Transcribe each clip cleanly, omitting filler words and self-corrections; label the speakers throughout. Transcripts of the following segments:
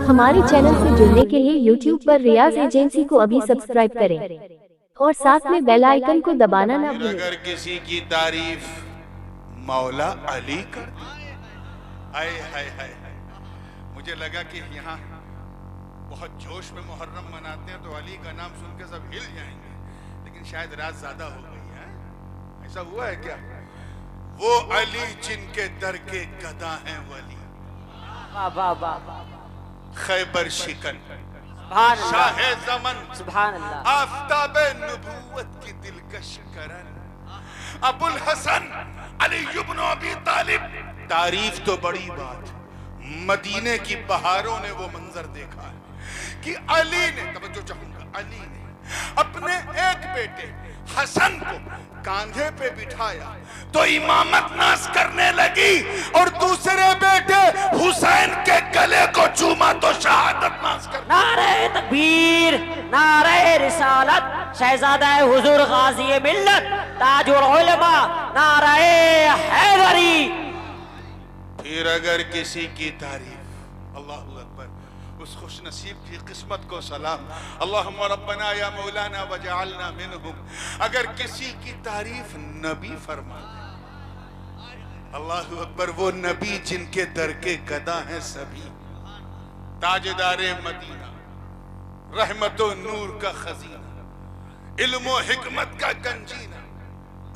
Speaker 1: हमारे चैनल से जुड़ने के लिए YouTube पर रियाज एजेंसी को अभी सब्सक्राइब करें और साथ में बेल आइकन को दबाना ना भूलें।
Speaker 2: अगर किसी की तारीफ मौला अली कर दी, हाय हाय हाय, मुझे लगा कि यहाँ बहुत जोश में मुहर्रम मनाते हैं तो अली का नाम सुन के सब हिल जाएंगे, लेकिन शायद रात ज्यादा हो गई है। ऐसा हुआ है क्या? वो अली जिनके दर के गदा हैं वली, खैबर शिकन, शाहे ज़मन, आफ़ताबे नबूवत की दिलकश करन, अबुल हसन अली इब्न अबी तालिब। तारीफ तो बड़ी बात, मदीने की बहारों ने वो मंजर देखा है कि अली ने, तवज्जो चाहूंगा, अली ने अपने एक बेटे हसन को कांधे पे बिठाया तो इमामत नाश करने लगी, और दूसरे बेटे हुसैन के गले को चूमा तो शहादत नाश कर।
Speaker 3: नारे तकबीर, नारे रिसालत, शहजादा हुजूर गाजी मिल्लत, ताजुल उलमा, नारे हैदरी।
Speaker 2: फिर अगर किसी की तारीफ, अल्लाहु अकबर, उस खुश नसीब की किस्मत को सलाम, अल्लाहुम्मा रब्बना या मौलाना वजअलना मिनहुम। अगर किसी की तारीफ नबी फरमा दे, अल्लाहु अकबर, वो नबी जिनके दर के गदा हैं सभी, ताजदारे मदीना, रहमतो नूर का खजीना, इल्मो हिकमत का गंजीना,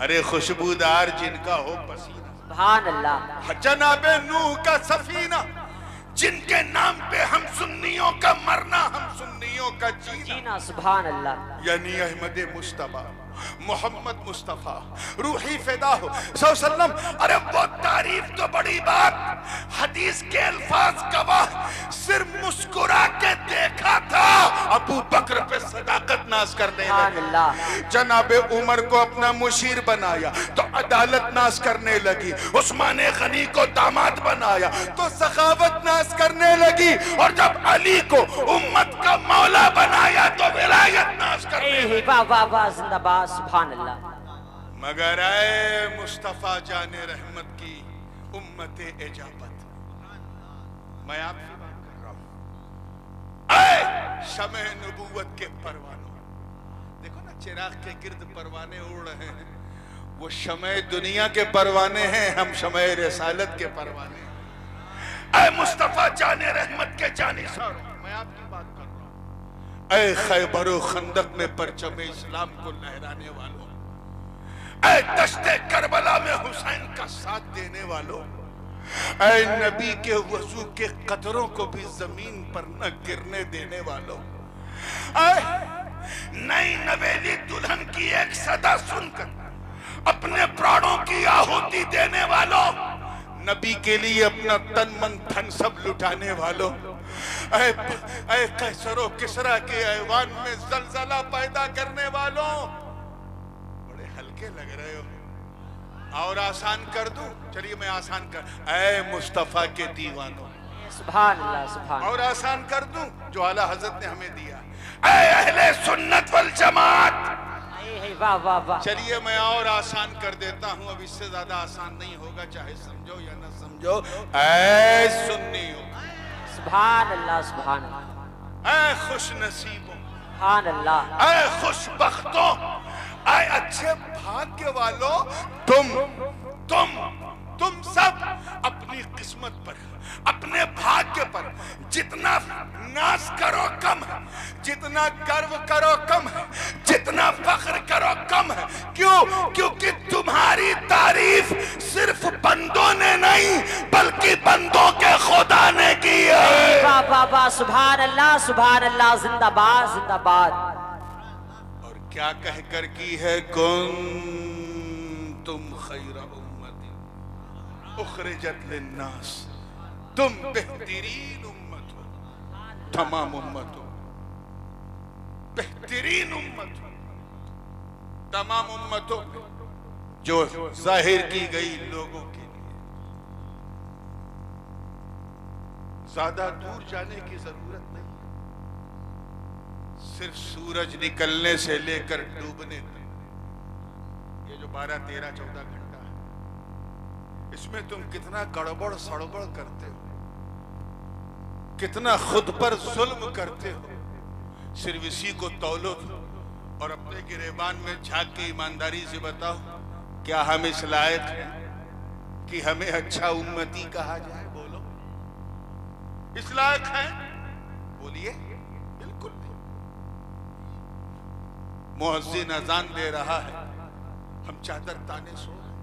Speaker 2: अरे खुशबूदार जिनका हो पसीना,
Speaker 3: सुभान अल्लाह,
Speaker 2: जनाबे नूह का सफीना, जिनके नाम पे हम सुन्नियों का मरना, हम सुन्नियों का जीना,
Speaker 3: सुभान अल्लाह,
Speaker 2: यानी अहमद मुस्तफा मोहम्मद मुस्तफा रूही फिदा हो सल्लम। अरे वो तारीफ तो बड़ी बात, हदीस के अल्फाज गवाह, सिर्फ मुस्कुरा के देखा था अबू बकर पे सदाकत नाश करने लगे, जनाबे उमर को अपना मुशीर बनाया तो अदालत नाश करने लगी, उस्मान गनी को दामाद बनाया तो सखावत नाश करने लगी, और जब अली को उम्मत का मौला बनाया तो विलायत नाश करने लगी।
Speaker 3: वाह वाह वाह, जिंदाबाद, सुभान अल्लाह।
Speaker 2: मगर आए मुस्तफा जाने रहमत की उम्मत इजाबत, मैं आपसे बात कर रहा हूं। आए शमे नबूवत के परवानों, देखो ना चिराग के गिर्द परवाने उड़ रहे हैं, वो शमे दुनिया के परवाने हैं, हम शमे रिसालत के परवाने हैं। आए मुस्तफा जाने रहमत के जानिसार, मैं आपकी बात कर रहा हूं। ऐ खैबर खंदक में परचम इस्लाम को लहराने वालों, ऐ दश्ते करबला में हुसैन का साथ देने वालों, ऐ नबी के वजू के कतरों को भी जमीन पर न गिरने देने वालों, ऐ नई नवेली दुल्हन की एक सदा सुनकर अपने प्राणों की आहुति देने वालों, नबी के लिए अपना तन मन धन सब लुटाने वालों, ऐ कैसरो किसरा के ऐवान में जलजला पैदा करने वालों, बड़े हल्के लग रहे हो, और आसान कर दूं? चलिए मैं आसान कर, ऐ मुस्तफा के दीवानों,
Speaker 3: सुभान अल्लाह, सुभान,
Speaker 2: और आसान कर दूं जो आला हजरत ने हमें दिया, ऐ अहले सुन्नत वल जमात।
Speaker 3: वाह वाह वाह,
Speaker 2: चलिए मैं और आसान कर देता हूं, अब इससे ज्यादा आसान नहीं होगा, चाहे समझो या ना समझो। ऐ सुन्नियों,
Speaker 3: सुभान अल्लाह, सुभान अल्लाह,
Speaker 2: ऐ खुश नसीबों,
Speaker 3: सुभान अल्लाह,
Speaker 2: ऐ खुशबख्तों, ऐ अच्छे भाग्य वालों, तुम सब अपनी किस्मत पर, अपने भाग्य पर जितना नाज करो कम है, जितना गर्व करो कम है, जितना फख्र करो कम है। क्यों? क्योंकि तुम्हारी तारीफ सिर्फ बंदों ने नहीं बल्कि बंदों के खुदा ने की है।
Speaker 3: वाह वाह वाह, सुभान अल्लाह, सुभान अल्लाह, जिंदाबाद, जिंदाबाद।
Speaker 2: और क्या कहकर की है? तुम खैरा उम्मती उखरिजत लिन्नास, तुम बेहतरीन उम्मत हो, तमाम उम्मत हो, बेहतरीन उम्मत हो, तमाम उम्मतों जो जाहिर की गई लोगों के लिए। ज्यादा दूर जाने की जरूरत नहीं, सिर्फ सूरज निकलने से लेकर डूबने तक, ये जो 12, 13, 14 घंटा है, इसमें तुम कितना गड़बड़ सड़बड़ करते हो। कितना खुद पर जुल्म करते हो। सिर्फ इसी को तौलो और अपने गिरेबान में झांक के ईमानदारी से बताओ, क्या हम इस लायक हैं कि हमें अच्छा उम्मती कहा जाए? बोलो, इस लायक हैं? बोलिए, बिल्कुल नहीं। मुअज्जिन अजान दे रहा है, हम चादर ताने सो रहे,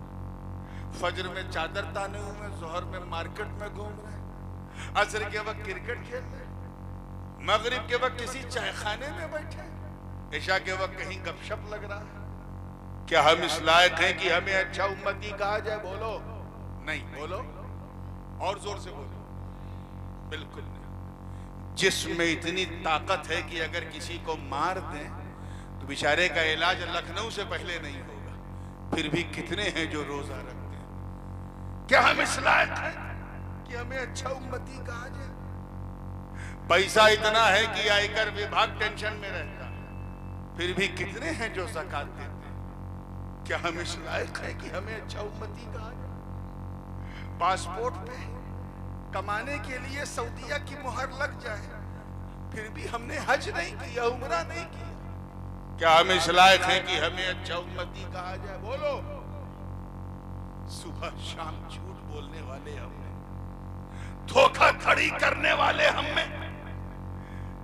Speaker 2: फजर में चादर ताने हुए, जोहर में मार्केट में घूम रहे, असर के वक्त क्रिकेट खेल रहे, मगरिब के वक्त किसी चाय खाने में बैठे, इशा के वक्त कहीं गपशप लग रहा है। क्या हम इस लायक हैं कि हमें अच्छा उम्मती कहा जाए? बोलो, नहीं। बोलो, और जोर से बोलो, बिल्कुल नहीं। जिसमें इतनी ताकत है कि अगर किसी को मार दें तो बेचारे का इलाज लखनऊ से पहले नहीं होगा, फिर भी कितने हैं जो रोजा रखते हैं। क्या हम इस लायक हैं कि हमें अच्छा उम्मती कहा जाए? पैसा इतना है कि आयकर विभाग टेंशन में रहता है, फिर भी कितने हैं जो ज़कात देते हैं। क्या हम इस लायक हैं कि हमें अच्छा उम्मती कहा जाए? पासपोर्ट पे कमाने के लिए सऊदीया की मुहर लग जाए, फिर भी हमने हज नहीं किया, उम्रा नहीं किया। क्या हम इस लायक हैं कि हमें अच्छा उम्मती कहा जाए? बोलो। सुबह शाम झूठ बोलने वाले हम में, धोखाधड़ी करने वाले हम में,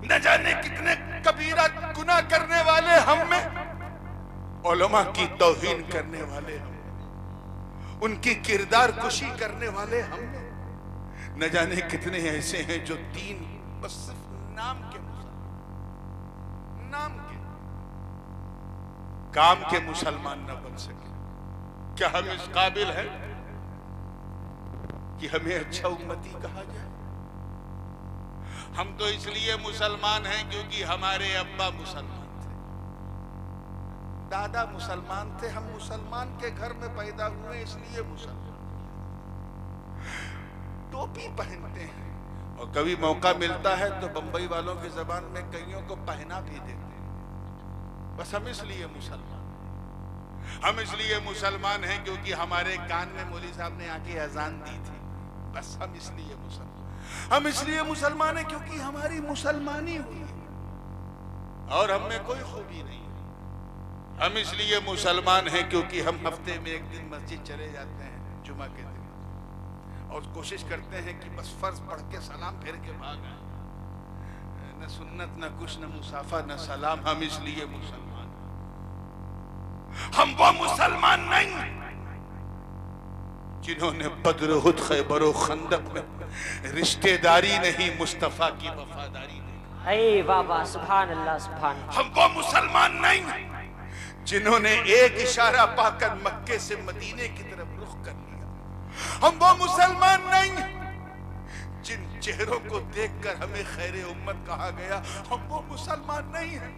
Speaker 2: न जाने कितने कबीरा गुनाह करने वाले हम में, उलमा की तौहीन करने वाले हम में, उनकी किरदार कुशी करने वाले हम में, न जाने कितने ऐसे हैं जो दीन बस सिर्फ नाम के मुसलमान, नाम के, काम के मुसलमान न बन सके। क्या हम इस काबिल हैं कि हमें अच्छा उम्मती कहा जाए? हम तो इसलिए मुसलमान हैं क्योंकि हमारे अब्बा मुसलमान थे, दादा मुसलमान थे, हम मुसलमान के घर में पैदा हुए, इसलिए मुसलमान। टोपी पहनते हैं और कभी मौका मिलता है तो बंबई वालों की जबान में कईयों को पहना भी देते हैं। बस हम इसलिए मुसलमान, हम इसलिए मुसलमान हैं क्योंकि हमारे कान में मौलवी साहब ने आके अजान दी थी। बस हम इसलिए मुसलमान, हम इसलिए मुसलमान हैं क्योंकि हमारी मुसलमानी हुई और हम में कोई खूबी नहीं है। हम इसलिए मुसलमान हैं क्योंकि हम हफ्ते में एक दिन मस्जिद चले जाते हैं जुमा के दिन, और कोशिश करते हैं कि बस फर्ज पढ़ के सलाम फिर के भाग आए, न सुन्नत न कुछ, न मुसाफा न सलाम। हम इसलिए मुसलमान, हम वो मुसलमान नहीं जिन्होंने बद्र, उहद, खैबर और खंदक में रिश्तेदारी नहीं मुस्तफा की वफादारी देखी।
Speaker 3: अरे वाह वाह, सुभान अल्लाह, सुभान।
Speaker 2: हम वो मुसलमान नहीं जिन्होंने एक इशारा पाकर मक्के से मदीने की तरफ रुख कर लिया। हम वो मुसलमान नहीं जिन चेहरों को देखकर हमें खैरे उम्मत कहा गया। हम वो मुसलमान नहीं हैं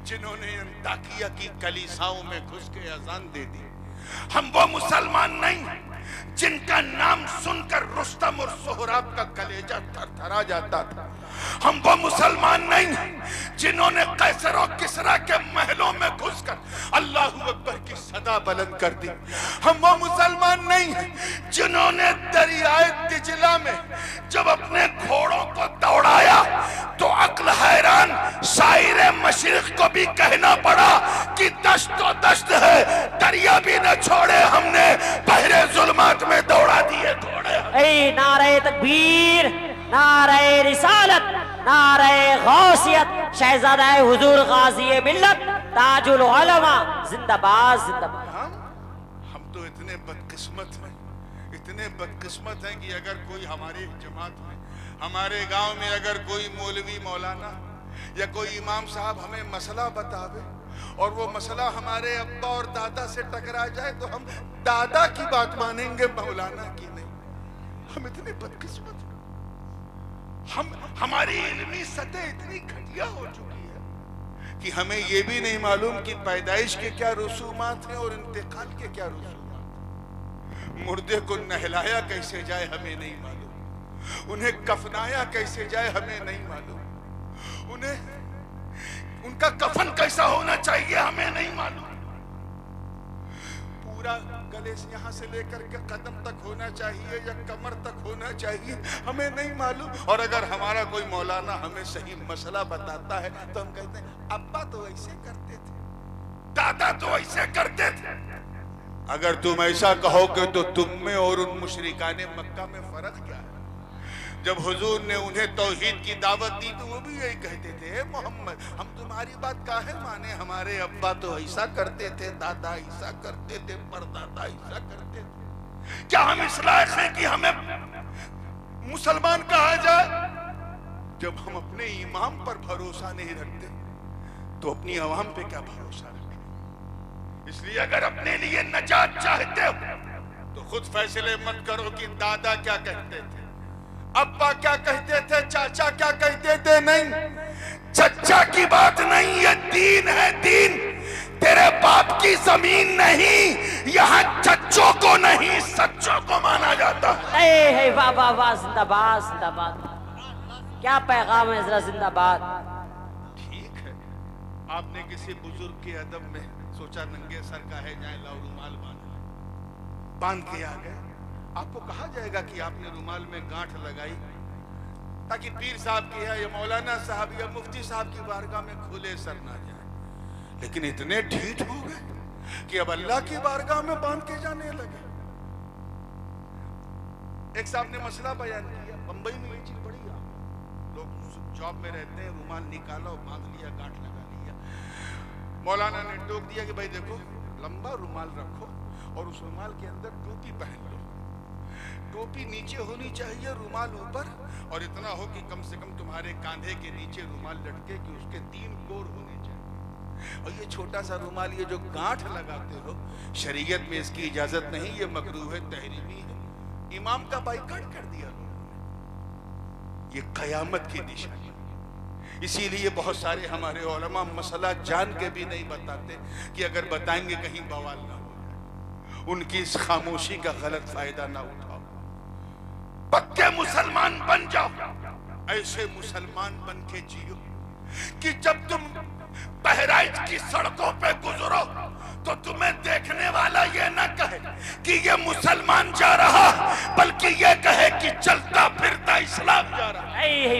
Speaker 2: जिन्होंने अंताकिया की कलीसाओं में घुस के अजान दे दी। हम वो मुसलमान नहीं जिनका नाम सुनकर रुस्तम और सोहराब का कलेजा थरथरा जाता था। हम वो मुसलमान नहीं जिन्होंने कैसर और किसरा के महलों में घुसकर अल्लाहू अकबर की सदा बुलंद कर दी। हम वो मुसलमान नहीं जिन्होंने दरियाए दिजला में जब अपने घोड़ों को दौड़ाया तो अक्ल हैरान शायर मशरिक को भी कहना पड़ा कि दश्त तो दश्त है, दरिया भी न छोड़े, हमने बहरे जुल्मात में दौड़ा दिए घोड़े।
Speaker 3: ऐ नारे तकबीर, नारे रिसालत, नारे गौसियत, शहजादा हुजूर गाजी मिल्लत, ताजुल उलमा, जिंदाबाद जिंदाबाद।
Speaker 2: हम तो इतने बदकिस्मत हैं, इतने बदकिस्मत हैं कि अगर कोई हमारी जमात में, हमारे गांव में अगर कोई मौलवी मौलाना या कोई इमाम साहब हमें मसला बतावे और वो मसला हमारे अब्बा और दादा से टकरा जाए तो हम दादा की बात मानेंगे, मौलाना की नहीं। हम इतने बदकिस्मत हैं, हमारी इल्मी सतह इतनी घटिया हो चुकी है कि हमें ये भी नहीं मालूम कि पैदाइश के क्या रसूमात हैं और इंतकाल के क्या रसूमात। मुर्दे को नहलाया कैसे जाए हमें नहीं मालूम, उन्हें कफनाया कैसे जाए हमें नहीं मालूम, उन्हें उनका कफन कैसा होना चाहिए हमें नहीं मालूम। पूरा गले से यहाँ से लेकर के कदम तक होना चाहिए या कमर तक होना चाहिए, हमें नहीं मालूम। और अगर हमारा कोई मौलाना हमें सही मसला बताता है तो हम कहते हैं अब्बा तो ऐसे करते थे, दादा तो ऐसे करते थे। अगर तुम ऐसा कहोगे तो तुम में और उन मुशरिकाने मक्का में फर्क क्या है? जब हुजूर ने उन्हें तौहीद की दावत दी तो वो भी यही कहते थे, मोहम्मद हम तुम्हारी बात काहे माने, हमारे अब्बा तो ऐसा करते थे, दादा ऐसा करते थे, परदादा ऐसा करते थे। क्या हम इस लायक हैं कि हमें मुसलमान कहा जाए? जब हम अपने इमाम पर भरोसा नहीं रखते तो अपनी अवाम पे क्या भरोसा रखें? इसलिए अगर अपने लिए नजात चाहते हो तो खुद फैसले मत करो कि दादा क्या कहते थे, अब्बा क्या कहते थे, चाचा क्या कहते थे। नहीं, चचा की बात नहीं, ये दीन है, दीन। तेरे बाप की जमीन नहीं, यहाँ चच्चों को नहीं सच्चों को माना जाता है।
Speaker 3: वाह वाह वाह, जिंदाबाद जिंदाबाद। क्या पैगाम है जरा, जिंदाबाद।
Speaker 2: ठीक है, आपने किसी बुजुर्ग के अदब में सोचा नंगे सर का है जाए, लाओ रुमाल बांध के आ गए। आपको कहा जाएगा कि आपने रुमाल में गांठ लगाई ताकि पीर साहब की है या मौलाना साहब या मुफ्ती साहब की बारगाह में खुले सर ना जाए। लेकिन इतने ढीठ हो गए कि अब अल्लाह की बारगाह में बांध के जाने लगे। एक साहब ने मसला बयान किया, बंबई में ये चीज बड़ी आम, लोग जॉब में रहते हैं, रुमाल निकाला और बांध लिया, गांठ लगा लिया। मौलाना ने टोक दिया कि भाई देखो, लंबा रुमाल रखो और उस रुमाल के अंदर टोपी पहन लो। टोपी नीचे होनी चाहिए, रुमाल ऊपर, और इतना हो कि कम से कम तुम्हारे कांधे के नीचे रुमाल लटके कि उसके 3 कोर होने चाहिए। और ये छोटा सा रुमाल, ये जो गांठ लगाते हो, शरीयत में इसकी इजाजत नहीं, ये मकरूह है, तहरीमी है। इमाम का बाइकाट कर दिया लोगों ने। ये कयामत की निशानी। इसीलिए बहुत सारे हमारे उलमा मसला जान के भी नहीं बताते कि अगर बताएंगे कहीं बवाल ना हो जाए, उनकी इस खामोशी का गलत फायदा ना उठाओ। पक्के मुसलमान बन जाओ, ऐसे मुसलमान बन के जियो कि जब तुम बहराइच की सड़कों पे गुजरो तो तुम्हें देखने वाला ये न कहे कि ये मुसलमान जा रहा, बल्कि ये कहे कि चलता फिरता इस्लाम जा रहा।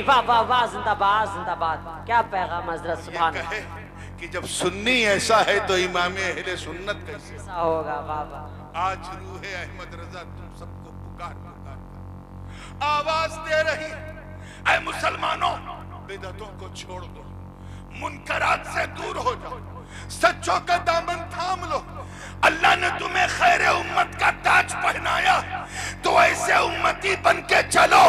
Speaker 3: वाह वाह वाह, जिंदाबाद जिंदाबाद। क्या पैगाम हजरत, सुभान
Speaker 2: अल्लाह। कि जब सुन्नी ऐसा है तो इमाम अहले सुन्नत कैसे
Speaker 3: होगा। वाह वाह।
Speaker 2: आज रूहे अहमद रजा तुम सबको पुकार आवाज दे रही, ऐ मुसलमानों, बिदअतों को छोड़ दो, मुनकरात से दूर हो जाओ, सच्चों का दामन थाम लो। अल्लाह ने तुम्हें खैर उम्मत का ताज पहनाया, तो ऐसे उम्मती बन के चलो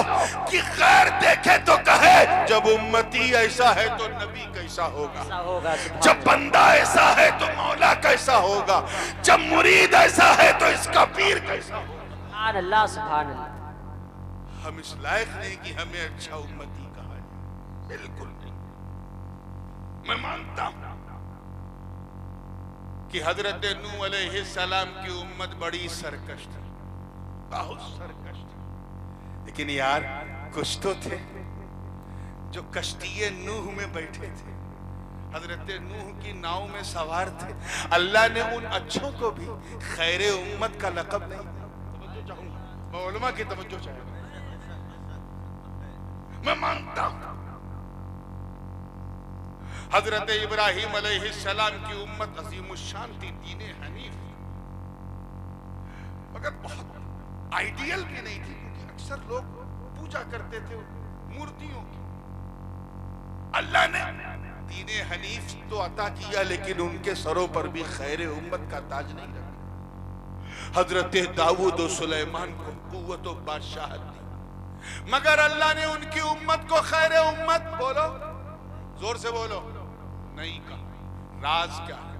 Speaker 2: कि गैर देखे तो कहे जब उम्मती ऐसा है तो नबी कैसा होगा, जब बंदा ऐसा है तो मौला कैसा होगा, जब मुरीद ऐसा है तो इसका पीर कैसा होगा।
Speaker 3: सुभान अल्लाह, सुभान अल्लाह।
Speaker 2: हम इस लायक नहीं कि हमें अच्छा उम्मती कहा है, बिल्कुल नहीं। मैं मानता हूं कि हजरत नूह अलैहिस्सलाम की उम्मत बड़ी सरकश थी, बहुत सरकश थी, लेकिन यार कुछ तो थे जो कश्तीए नूह में बैठे थे, हजरत नूह की नाव में सवार थे। अल्लाह ने उन अच्छों को भी खैर उम्मत का लक़ब नहीं दिया। तवज्जो चाहूंगा, मैं उलमा की तवज्जो चाहूंगा। मैं मानता हूं हजरत इब्राहिम अलैहिस्सलाम की उम्मत अज़ीमुश्शान थी, दीने हनीफ, मगर बहुत आइडियल भी नहीं थी, क्योंकि अक्सर लोग पूजा करते थे मूर्तियों की। अल्लाह ने दीने हनीफ तो अता किया, लेकिन उनके सरों पर भी खैर उम्मत का ताज नहीं रखा। हजरत दाऊद और सुलेमान को कुव्वत और बादशाहत दी, मगर अल्लाह ने उनकी उम्मत को खैर उम्मत, बोलो जोर से बोलो, नहीं कहा। राज क्या है?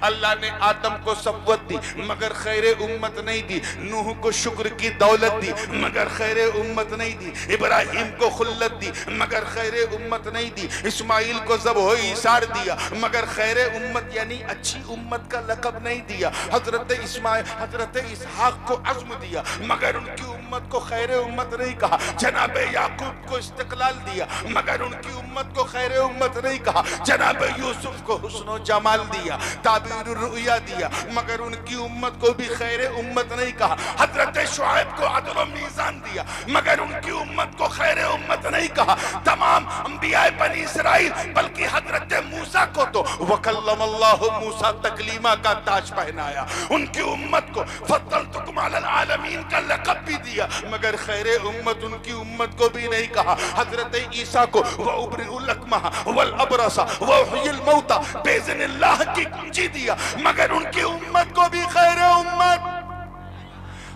Speaker 2: अल्लाह ने आदम को सफ़वत दी मगर खैर उम्मत नहीं दी, नूह को शुक्र की दौलत दी मगर खैर उम्मत नहीं दी, इब्राहिम को खुल्लत दी मगर खैर उम्मत नहीं दी, इस्माइल को ज़ब्ह ईसार दिया मगर खैर उम्मत यानी अच्छी उम्मत का लक़ब नहीं दिया, हजरत इस्माइल हजरत इसहाक को अज़्म दिया मगर उनकी उम्मत को खैर उम्मत नहीं कहा। जनाब याकूब को इस्तिकलाल दिया मगर उनकी उम्मत को खैर उम्मत नहीं कहा। जनाब यूसुफ को हुस्न जमाल दिया, ताबीर रुया दिया मगर उनकी उम्मत को भी खैर उम्मत नहीं कहा। हजरत शुआइब को अदल व मीज़ान दिया मगर उनकी उम्मत को खैर उम्मत नहीं कहा। तमाम अंबिया बनी इसराइल बल्कि हजरत मूसा को तो वकल्लमल्लाहु मूसा तकलीमा का ताज पहनाया। उनकी उम्मत को फद्दलतुकुम अलल आलमीन का लक़ब भी दिया मगर खैर उम्मत उनकी उम्मत को भी नहीं कहा। हजरत ईसा को व उब्रिउल अकमह वल अबरसा व उहयिल मौता बिइज़्निल्लाह की कुंजी दिया मगर उनकी उम्मत को भी खैर उम्मत।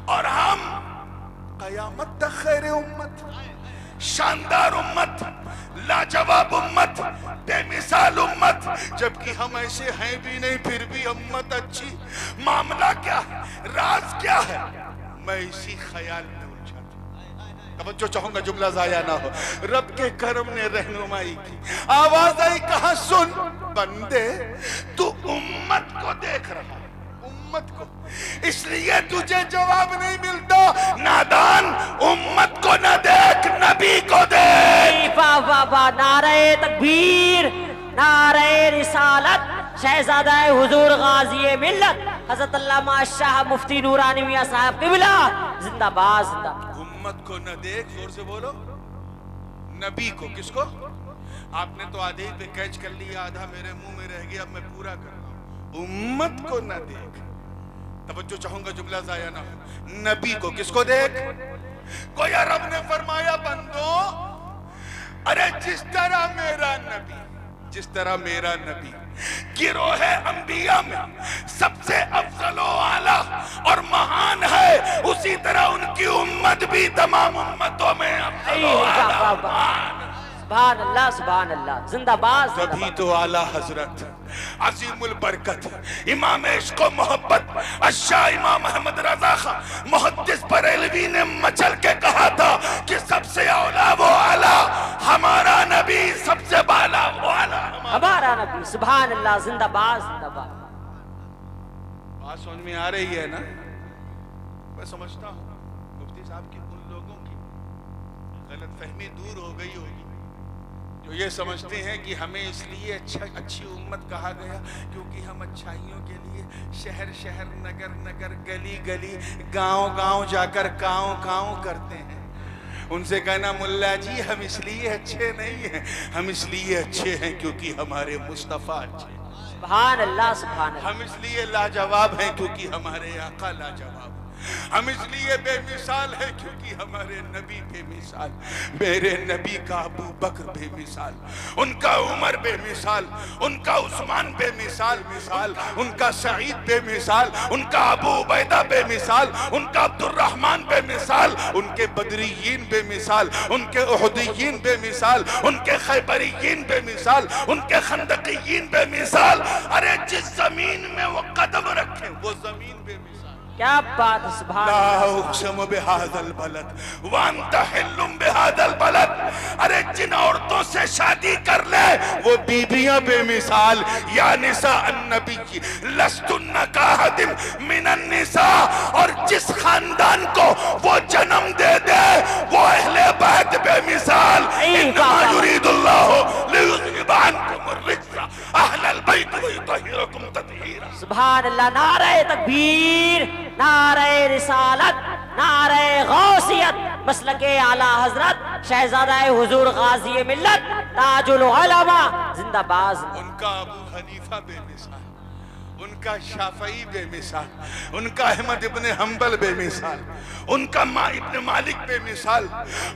Speaker 2: और हम क़यामत तक खैर उम्मत, शानदार उम्मत, लाजवाब उम्मत, बेमिसाल उम्मत, जबकि हम ऐसे हैं भी नहीं फिर भी उम्मत अच्छी। मामला क्या है, राज क्या है? मैं इसी ख्याल में उलझा था। तवज्जो चाहूंगा जुमला जाया ना हो। रब के करम ने रहनुमाई की, आवाज आई कहा सुन बंदे तू उम्मत को देख रहा, उम्मत को, इसलिए तुझे जवाब नहीं मिलता। नादान उम्मत को न देख नबी को देख।
Speaker 3: वाह वाह वाह, नारे तकबीर, नारे रिसालत, शहजादा हुजूर गाजी मिल्लत हजरत अल्लामा शाह मुफ्ती नूरानी मियां साहब क़िबला जिंदाबाद जिंदाबाद।
Speaker 2: उम्मत को न देख, जोर से बोलो, नबी को। किसको? आपने तो आधे पे कैच कर लिया, आधा मेरे मुंह में रह गया, अब मैं पूरा कर रहा हूं। उम्मत को न देख, तवज्जो चाहूंगा जुमला जाया ना हो। नबी को। किसको देख? गोया रब ने फरमाया बंदो, अरे जिस तरह मेरा नबी, जिस तरह मेरा नबी गिरोहे अंबिया में सबसे अफजल व आला और महान है, उसी तरह उनकी उम्मत भी तमाम उम्मतों में अफजल व आला महान।
Speaker 3: सुभान अल्लाह सुभान अल्लाह, जिंदाबाद।
Speaker 2: तभी तो आला हजरत अजीमुल बरकत इमाम इश्क व मोहब्बत अशाह इमाम अहमद रजा खां मुहद्दिस बरेलवी ने मचल के कहा था कि सबसे औला वो आला हमारा नबी, सबसे बाला वो आला
Speaker 3: हमारा नबी। सुभान अल्लाह, जिंदाबाद जिंदाबाद।
Speaker 2: बात समझ में आ रही है ना? मैं समझता हूँ मुफ्ती साहब की उन लोगों की गलतफहमी दूर हो गई होगी जो ये समझते हैं कि हमें इसलिए अच्छी उम्मत कहा गया क्योंकि हम अच्छाइयों के लिए शहर शहर, नगर नगर, गली गली, गांव गांव जाकर काँव काँव करते हैं। उनसे कहना मुल्ला जी हम इसलिए अच्छे नहीं हैं, हम इसलिए अच्छे हैं क्योंकि हमारे मुस्तफ़ा अच्छे हैं।
Speaker 3: सुभान अल्लाह सुभान अल्लाह।
Speaker 2: हम इसलिए लाजवाब हैं क्योंकि हमारे आका लाजवाब। हम इसलिए बेमिसाल है क्योंकि हमारे नबी बेमिसाल। मेरे नबी का अबू बकर बेमिसाल, उनका उमर बेमिसाल, उनका उस्मान बेमिसाल मिसाल, उनका सईद बेमिसाल, उनका अबू उबैदा बेमिसाल, उनका अब्दुर्रहमान बेमिसाल, उनके बदरीयीन बेमिसाल, उनके उहदीयीन बेमिसाल, उनके खैबरीयीन बेमिसाल, उनके खंदकीयीन बेमिसाल। अरे जिस जमीन में वो कदम रखे वो जमीन बेमिसाल।
Speaker 3: क्या बात है, सुभान
Speaker 2: अल्लाह। अरे जिन औरतों से शादी कर ले वो बीबियां बेमिसाल। या निसा अन्नबी की लस्तुन्ना काहदिम मिनन निसा। और जिस खानदान को वो जन्म दे दे वो अहले बैत बेमिसाल। इन्नमा युरीदुल्लाहु लियुज़हिबा अन्कुमुर रिज्सा अहलल बैत व युतहिरकुम तत्हीरा।
Speaker 3: सुभान अल्लाह। नारे तकबीर, नारे रिसालत, नारे गौसियत, मसलके आला हजरत शहजादा हुजूर गाजी मिल्लत ताजुल उलमा जिंदाबाद।
Speaker 2: उनका अबू हनीफा बेमिसाल, उनका शाफई बेमिसाल, उनका अहमद इब्ने हंबल बेमिसाल, उनका इब्ने मालिक बेमिसाल,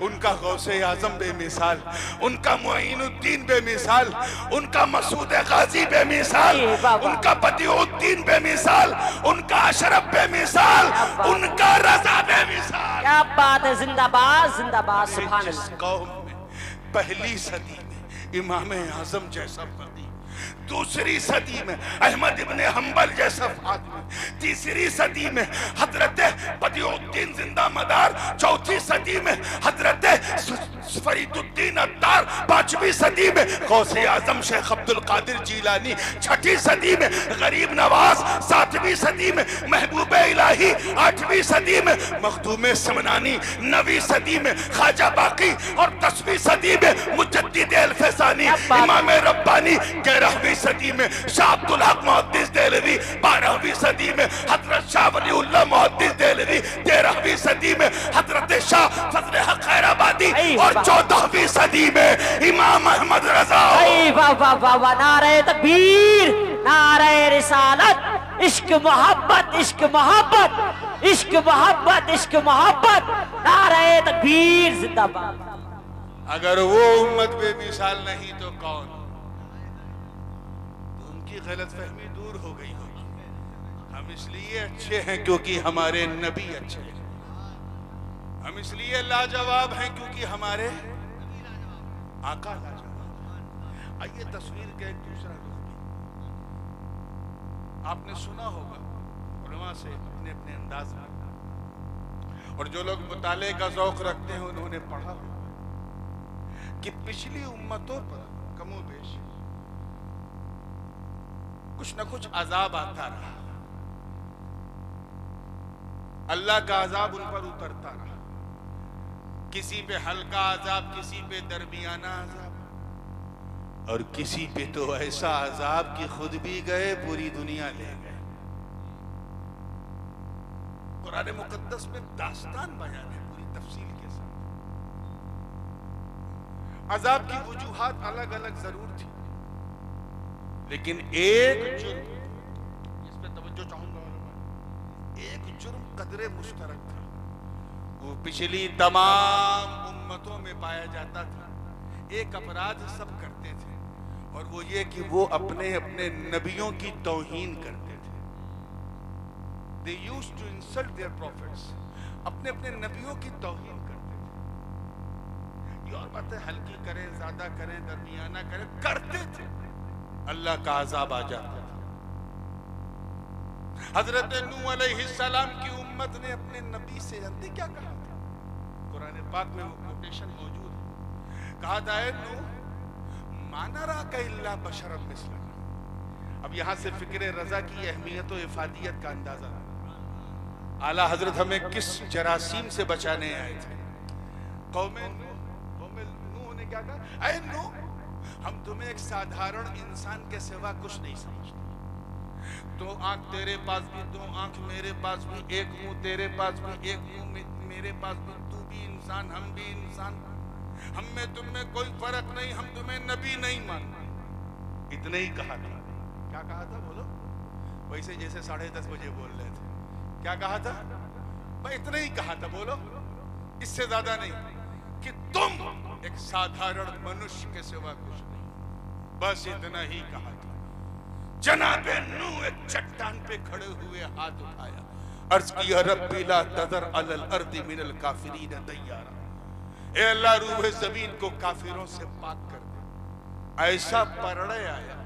Speaker 2: उनका गौसे आजम बेमिसाल, उनका मुइनुद्दीन बेमिसाल, उनका मसूद गाजी बेमिसाल, उनका बदिउद्दीन बेमिसाल, उनका अशरफ बेमिसाल, उनका रजा बेमिसाल।
Speaker 3: क्या बात है, जिंदाबाद जिंदाबाद। सुभान अल्लाह।
Speaker 2: कौम में पहली सदी में इमाम आजम जैसा वली, दूसरी सदी में अहमद इब्ने हम्बल जैसा आदमी, तीसरी सदी में हजरत बदिउद्दीन जिंदा मदार, चौथी सदी में हजरत फरीदुद्दीन अत्तार, पांचवी सदी में गौसे आजम शेख अब्दुल कादिर जीलानी, छठी सदी में गरीब नवाज, सातवीं सदी में महबूब इलाही, आठवीं सदी में मखदूम समनानी, नवीं सदी में ख्वाजा बाकी और 10वीं सदी में मुजद्दिद अल-फैसानी, इमाम रब्बानी, 11वीं सदी में शाह अब्दुल हक मुहद्दिस देहलवी, 12वीं सदी में हजरत शाह वलीउल्लाह मुहद्दिस देहलवी, 13वीं सदी में हजरत शाह फजल हक खैराबादी और 14वीं सदी में इमाम अहमद रजा।
Speaker 3: वाह वाह वाह वाह, नारे तकबीर, नारे रिसालत, इश्क मोहब्बत, इश्क मोहब्बत, इश्क मोहब्बत, इश्क मोहब्बत, नारे तकबीर जिंदाबाद।
Speaker 2: अगर वो उम्मत बेमिसाल नहीं तो कौन? तो उनकी गलतफहमी दूर हो गई होगी। हम इसलिए अच्छे हैं क्योंकि हमारे नबी अच्छे हैं, हम इसलिए लाजवाब हैं क्योंकि हमारे आका लाजवाब हैं। आइए तस्वीर का एक दूसरा रुख भी। आपने सुना होगा उलमा से अपने अपने अंदाज में, और जो लोग मुताले का ज़ौक़ रखते हैं उन्होंने पढ़ा कि पिछली उम्मतों पर कमोबेश कुछ न कुछ अजाब आता रहा, अल्लाह का अजाब उन पर उतरता रहा, किसी पे हल्का अजाब, किसी पे दरमियाना अजाब, और किसी पे तो ऐसा अजाब कि खुद भी गए, पूरी दुनिया ले गए। कुरान मुकद्दस में दास्तान बयान है पूरी तफसील के साथ। अजाब की वजूहात अलग अलग जरूर थी, लेकिन एक जुर्म, इस पे तवज्जो चाहूंगा, एक जुर्म कदरे मुश्तरक था, वो पिछली तमाम उम्मतों में पाया जाता था। एक अपराध सब करते थे, और वो ये कि वो अपने अपने नबियों की तौहीन करते थे। They used to insult their prophets, अपने अपने नबियों की तौहीन करते थे। ये और बातें हल्की करें, ज्यादा करें, दरमियाना करें, करते थे, अल्लाह का अजाब आ जाता था। हजरत नूह अलैहिस्सलाम की उम्मत ने अपने नबी से जानते क्या कहा था? कुरान पाक में वो कोटेशन मौजूद है। कहा था, ऐ नूह, मा नराका इल्ला बशरम मिस्लना। अब यहां से फिक्र रजा की अहमियत और इफादियत का अंदाजा। आला हजरत हमें किस जरासीम से बचाने आए थे? कौमे नूह ने क्या कहा? ऐ नूह, हम तुम्हें एक साधारण इंसान के सिवा कुछ नहीं समझते। दो आंख तेरे पास भी, दो आंख मेरे पास भी, एक मुंह तेरे पास भी, एक मुंह मेरे पास भी, तू भी इंसान, हम भी इंसान, हम में तुम में कोई फर्क नहीं, हम तुम्हें नबी नहीं मानते। इतने ही कहा था। क्या कहा था बोलो? वैसे जैसे 10:30 बजे बोल रहे थे। क्या कहा था? मैं इतना ही कहा था, बोलो, इससे ज्यादा नहीं, कि तुम एक साधारण मनुष्य के सिवा कुछ नहीं, बस इतना ही कहा था। जनाबे नूह एक चट्टान पे खड़े हुए हाथ उठाया, अर्ज किया, रब्बी ला तज़र अलल अर्दी मिनल काफिरीन दय्यारा। ए अल्लाह, रूह जमीन को काफिरों से पाक कर दे। ऐसा परड़य आया,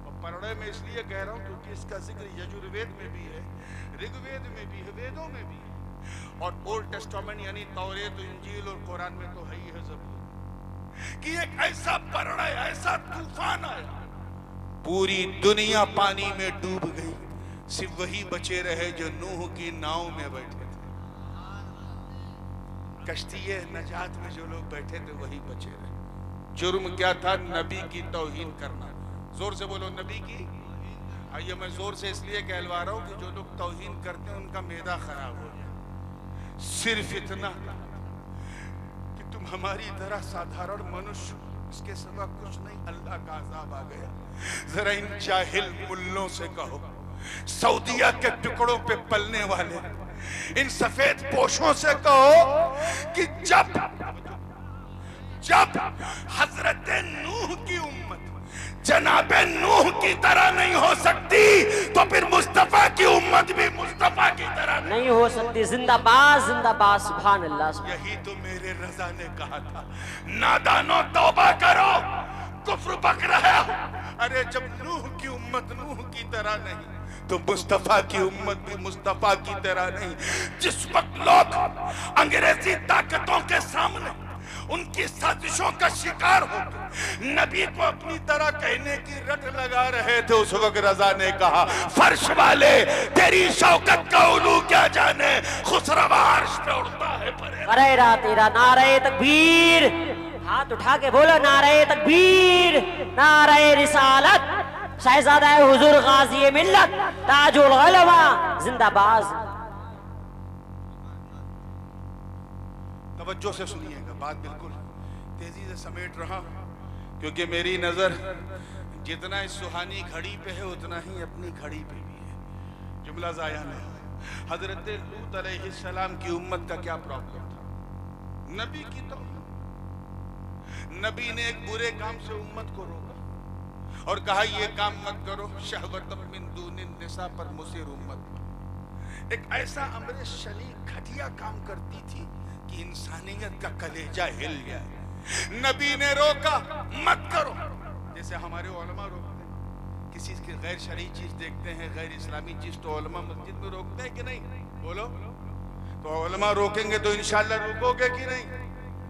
Speaker 2: और परड़य में इसलिए कह रहा हूं क्योंकि इसका जिक्र यजुर्वेद में भी है, ऋग्वेद में भी है, वेदों में भी है, और ओल्ड टेस्टामेंट यानी तौरेत, इंजील और कुरान में तो है ही है ज़बूर, कि एक ऐसा परड़य, ऐसा तूफान आया, पूरी दुनिया पानी में डूब गई, सिर्फ वही बचे रहे जो नूह की नाव में बैठे थे। कश्ती नजात में जो लोग बैठे थे वही बचे रहे। जुर्म क्या था? नबी की तौहीन करना। जोर से बोलो, नबी की। आइए, मैं जोर से इसलिए कहलवा रहा हूं कि जो लोग तौहीन करते हैं उनका मैदा खराब हो जाए। सिर्फ इतना कि तुम हमारी तरह साधारण मनुष्य, इसके सिवा कुछ नहीं, अल्लाह का अजाब आ गया। जरा इन जाहिल मुल्लों से कहो, सऊदिया के टुकड़ों पे पलने वाले इन सफेद पोशों से कहो कि जब हजरत नूह की उम्मत जनाबे नूह की तरह नहीं हो सकती, तो फिर मुस्तफा की उम्मत भी मुस्तफा की तरह
Speaker 3: नहीं हो सकती। जिंदाबाद, जिंदाबाद, सुभान अल्लाह।
Speaker 2: यही तो मेरे रजा ने कहा था, नादानो तौबा करो, कुफ्र पक रहा, अरे जब नूह की उम्मत नूह की तरह नहीं तो मुस्तफा की उम्मत भी मुस्तफा की तरह नहीं। जिस वक्त लोग अंग्रेजी ताकतों के सामने उनकी साजिशों का शिकार हो नबी को अपनी तरह कहने की रट लगा रहे थे, उस वक्त रजा ने कहा फर्श वाले तेरी शौकत का उलू क्या जाने, खुसरवा अर्श पे उड़ता है परे।
Speaker 3: अरे रा तेरा नारे तकबीर, हाथ उठा के बोलो नारे तकबीर, नारे रिसालत, शहजादा हुजूर गाजी मिल्लत, ताजुल उलमा जिंदाबाद।
Speaker 2: तवज्जो से सुनिएगा, बात बिल्कुल तेजी से समेट रहा क्योंकि मेरी नजर जितना इस सुहानी घड़ी पे है उतना ही अपनी घड़ी पे भी है। जुमला जाया नहीं हो। हजरत लूत अलैहिस्सलाम की उम्मत का क्या प्रॉब्लम था? नबी की तो नबी ने एक बुरे काम से उम्मत को रोका और कहा ये काम मत करो, शहवतम मिन दूनिन निसा पर मुसिर उम्मत। एक ऐसा अमरे शली घटिया काम करती थी कि इंसानियत का कलेजा हिल जाए। नबी ने रोका मत करो, जैसे हमारे उलमा रोकते हैं किसी की गैर शरई चीज देखते हैं, गैर इस्लामी चीज, तो उलमा मस्जिद में रोकते हैं कि नहीं? बोलो तो उलमा रोकेंगे तो इंशाअल्लाह रुकोगे कि नहीं?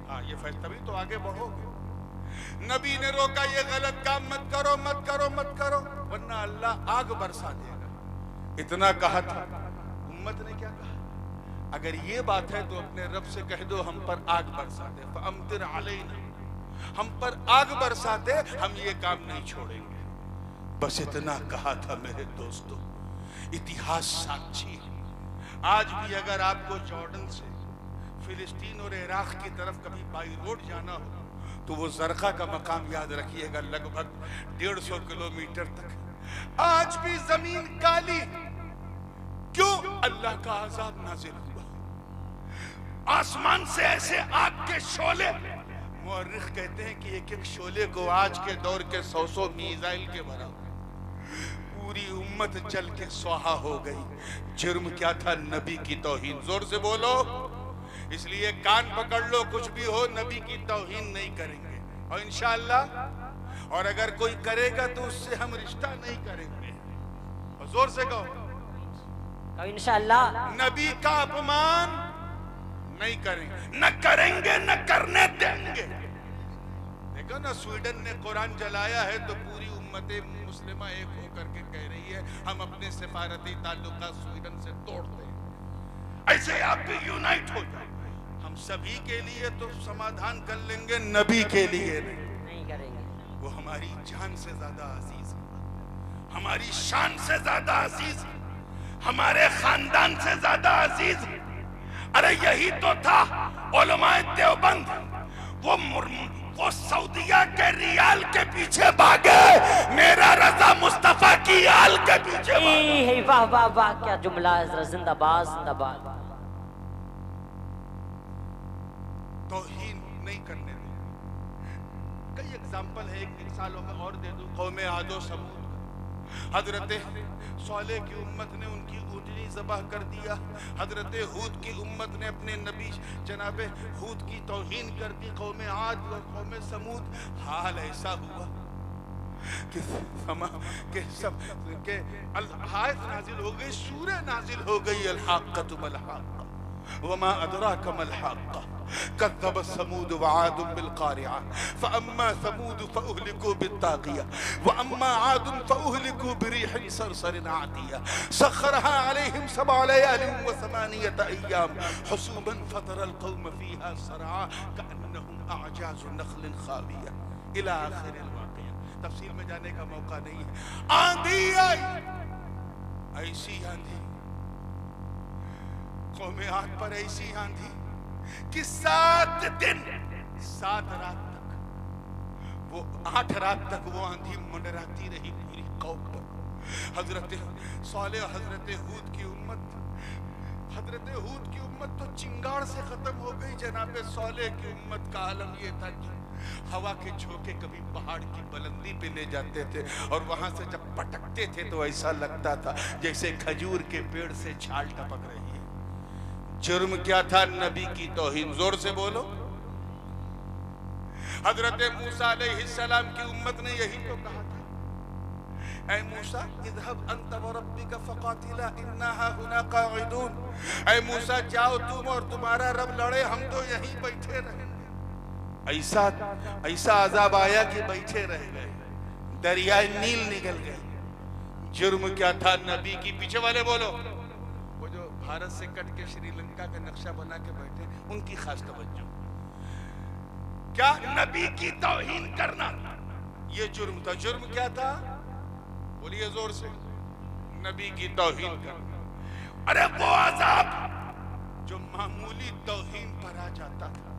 Speaker 2: हाँ, ये फैसला तभी तो आगे बढ़ोगे। नबी ने रोका ये गलत काम मत करो मत करो मत करो वरना अल्लाह आग बरसा देगा। इतना कहा था, उम्मत ने क्या कहा? अगर ये बात है तो अपने रब से कह दो हम पर आग बरसा दे, फअम्तिर अलैना, हम पर आग बरसा दे, हम ये काम नहीं छोड़ेंगे। बस इतना कहा था मेरे दोस्तों। इतिहास साक्षी है। आज भी अगर आपको जॉर्डन से फिलिस्तीन और इराक की तरफ कभी बाई रोड जाना हो तो वो जरका का मकाम याद रखिएगा, लगभग 150 किलोमीटर तक आज भी जमीन काली। क्यों? अल्लाह का आजाब नाजिल हुआ, आसमान से ऐसे आग के शोले। मुअर्रिख कहते हैं कि एक एक शोले को आज के दौर के 100 मीज़ाइल के बराबर। पूरी उम्मत जल के स्वाहा हो गई। जुर्म क्या था? नबी की तौहीन। जोर से बोलो। इसलिए कान पकड़ लो, कुछ भी हो नबी की तौहीन नहीं करेंगे और इंशाअल्लाह, और अगर कोई करेगा तो उससे हम रिश्ता नहीं करेंगे। और जोर से कहो
Speaker 3: इंशाअल्लाह
Speaker 2: नबी का अपमान नहीं करेंगे, न करेंगे न करने देंगे। देखो ना, स्वीडन ने कुरान जलाया है तो पूरी उम्मत मुस्लिमा एक होकर के कह रही है हम अपने सिफारती ताल्लुकात स्वीडन से तोड़ते हैं। ऐसे आप भी यूनाइट हो जाए। हम सभी के लिए तो समाधान कर लेंगे, नबी के लिए
Speaker 3: नहीं करेंगे।
Speaker 2: वो हमारी जान से ज्यादा अजीज है, हमारी शान से ज्यादा अजीज है, हमारे खानदान से ज्यादा अजीज है। अरे यही तो था उलमाए देवबंद, वो सऊदिया के रियाल के पीछे भागे, मेरा रजा मुस्तफा की आल के पीछे भागे।
Speaker 3: वाह वाह वाह, क्या जुमला है। जिंदाबाद जिंदाबाद।
Speaker 2: तौहीन नहीं करने दें। कई एग्जाम्पल है, एक मिसालों में और दे दूं। कौमे आदो समूद, हजरत सोले की उम्मत ने उनकी ऊँटनी ज़बाह कर दिया। हजरत हूद की उम्मत ने अपने नबी जनाबे हूद की तौहीन कर दी। कौमे आद और कौमे समूद, हाल ऐसा हुआ कि सब के आयत नाजिल हो गई, सूरह नाजिल हो गई, अल-हक़्क़तु मल-हक़्क़ वमा अदराक मल-हक़्क़ कज़्ज़ब समूद व आद बिल-क़ारिअह फ़अम्मा समूद फ़अहलिकू बित-ताग़िया व अम्मा आद फ़अहलिकू बिरीहिन सरसरिन आतिया सख़्ख़रहा अलैहिम सबअ लयालिन व समानियत अय्याम हुसूबन फ़तरल क़ौम फ़ीहा सरआ कअन्नहुम अअजाज़ु नख़्लिन ख़ाविया इला आख़िरिल वाक़िया। तफ़सील में जाने का मौका नहीं है। आंधी आई, ऐसी आंधी, कौमे आद पर ऐसी आंधी कि 7 दिन 7 रात तक, वो 8 रात तक वो आंधी मंडराती रही पूरी कौम पर। हजरत सालेह, हजरत हूद की उम्मत तो चिंगार से खत्म हो गई। जनाबे सालेह की उम्मत का आलम ये था कि हवा के झोंके कभी पहाड़ की बुलंदी पे ले जाते थे और वहां से जब पटकते थे तो ऐसा लगता था जैसे खजूर के पेड़ से छाल टपक रही है। जुर्म क्या था? नबी की तौहीन। जोर से बोलो। हजरत मूसा अलैहिस्सलाम की उम्मत ने यही तो कहा था ऐ मूसा इज़हब अंत व रब्बिका फक़ातिला इन्ना हाहुना क़ाइदून, ऐ मूसा जाओ तुम और तुम्हारा रब लड़े, हम तो यहीं बैठे रहे। ऐसा अजाब आया कि बैठे रह गए, दरियाए नील निकल गए। जुर्म क्या था? नबी की, पीछे वाले बोलो, वो जो भारत से कट के श्रीलंका का नक्शा बना के बैठे, उनकी खास तवज्जो। क्या? नबी की तौहीन करना ये जुर्म था। जुर्म क्या था? बोलिए जोर से। नबी की तौहीन करना। अरे वो अजाब जो मामूली तौहीन पर आ जाता था।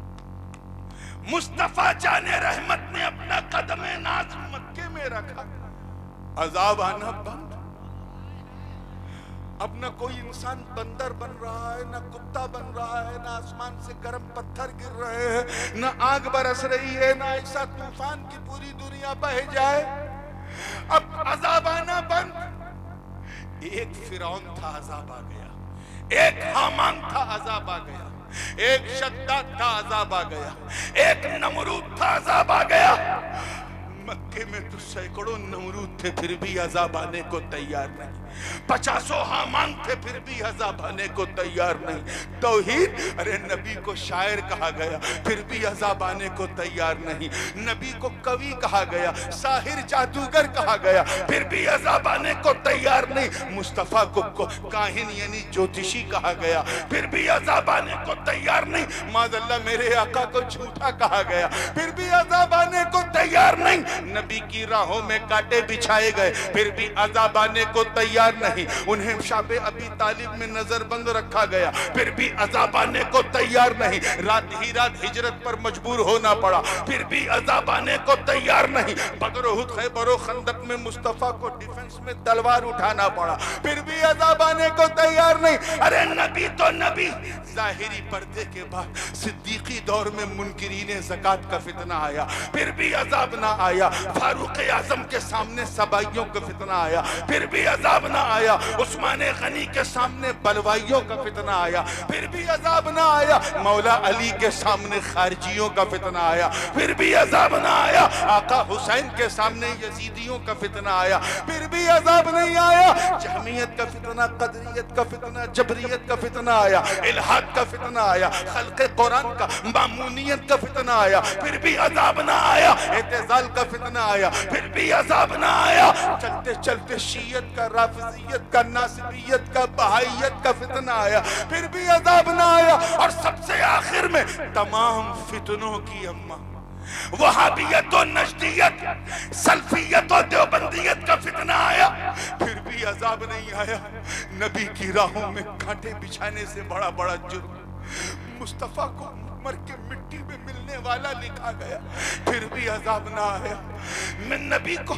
Speaker 2: मुस्तफा जाने रहमत ने अपना कदम नाज मक्के में रखा, अजाब आना बंद। अब न कोई इंसान बंदर बन रहा है, न कुत्ता बन रहा है, न आसमान से गर्म पत्थर गिर रहे हैं, न आग बरस रही है, न ऐसा तूफान की पूरी दुनिया बह जाए। अब अजाब आना बंद। एक फिरौन था, अजाब आ गया। एक हामान था, अजाब आ गया। एक शद्दाद था, अजाब आ गया। एक नमरूद था, अजाब आ गया। मक्के में तो सैकड़ों नमरूद थे, फिर भी अजाब आने को तैयार नहीं। 50 हामान थे, फिर भी अजाब आने को तैयार नहीं। तौहीद, अरे नबी को शायर कहा गया, फिर भी अजाब आने को तैयार नहीं। नबी को कवि कहा गया, साहिर जादूगर कहा गया, फिर भी अजाब आने को तैयार नहीं। मुस्तफा को काहिन यानी ज्योतिषी कहा गया, फिर भी अजाब आने को तैयार नहीं। माज़अल्लाह मेरे आका को झूठा कहा गया, फिर भी अजाब आने को तैयार नहीं। नबी की राहों में कांटे बिछाए गए, फिर भी अजाब आने को तैयार नहीं। उन्हें शाबे अबी तालिब में नजरबंद रखा गया, फिर भी अजाब आने को तैयार नहीं। रात ही रात हिजरत पर मजबूर होना पड़ा, फिर भी अजाब आने को तैयार नहीं। बदर, उहुद, खैबर और खंदक में मुस्तफा को डिफेंस में तलवार उठाना पड़ा, फिर भी अजाब आने को तैयार नहीं। अरे नबी तो नबी। जाहिरी पर्दे के बाद सिद्दीकी दौर में मुनकिरीने ज़कात का फितना आया, फिर भी अजाब ना आया। फारूक आजम के सामने सबाइयों का फितना आया, फिर भी अजाब ना आया। उस्मान गनी के सामने बलवाइयों का फितना आया, फिर भी अजाब ना आया। मौला अली के सामने खारजियों का फितना आया, फिर भी अजाब ना आया। आका हुसैन के सामने यजीदियों का फितना आया, फिर भी अजाब नहीं आया। जहमियत का फितना, कदरियत का फितना, जबरियत का फितना आया, इल्हाद का फितना आया, खल्क़े कुरान का, मामूनियत का फितना आया, फिर भी अजाब ना आया। एतज़ाल का फितना आया, फिर भी अजाब ना आया। चलते चलते शियत का, राफिजियत का, नासिबियत का, बहाइयत का फितना आया, फिर भी अजाब ना आया। और सबसे आखिर में तमाम फितनों की अम्मा वहाबियत और नजदियत, सल्फियत और देवबंदियत का फितना आया, फिर भी अजाब नहीं आया। नबी की राहों में कांटे बिछाने से बड़ा बड़ा जुर्म मुस्तफा को मर के मिट्टी में मिलने वाला लिखा गया, फिर भी अजाब ना आया। मैं नबी को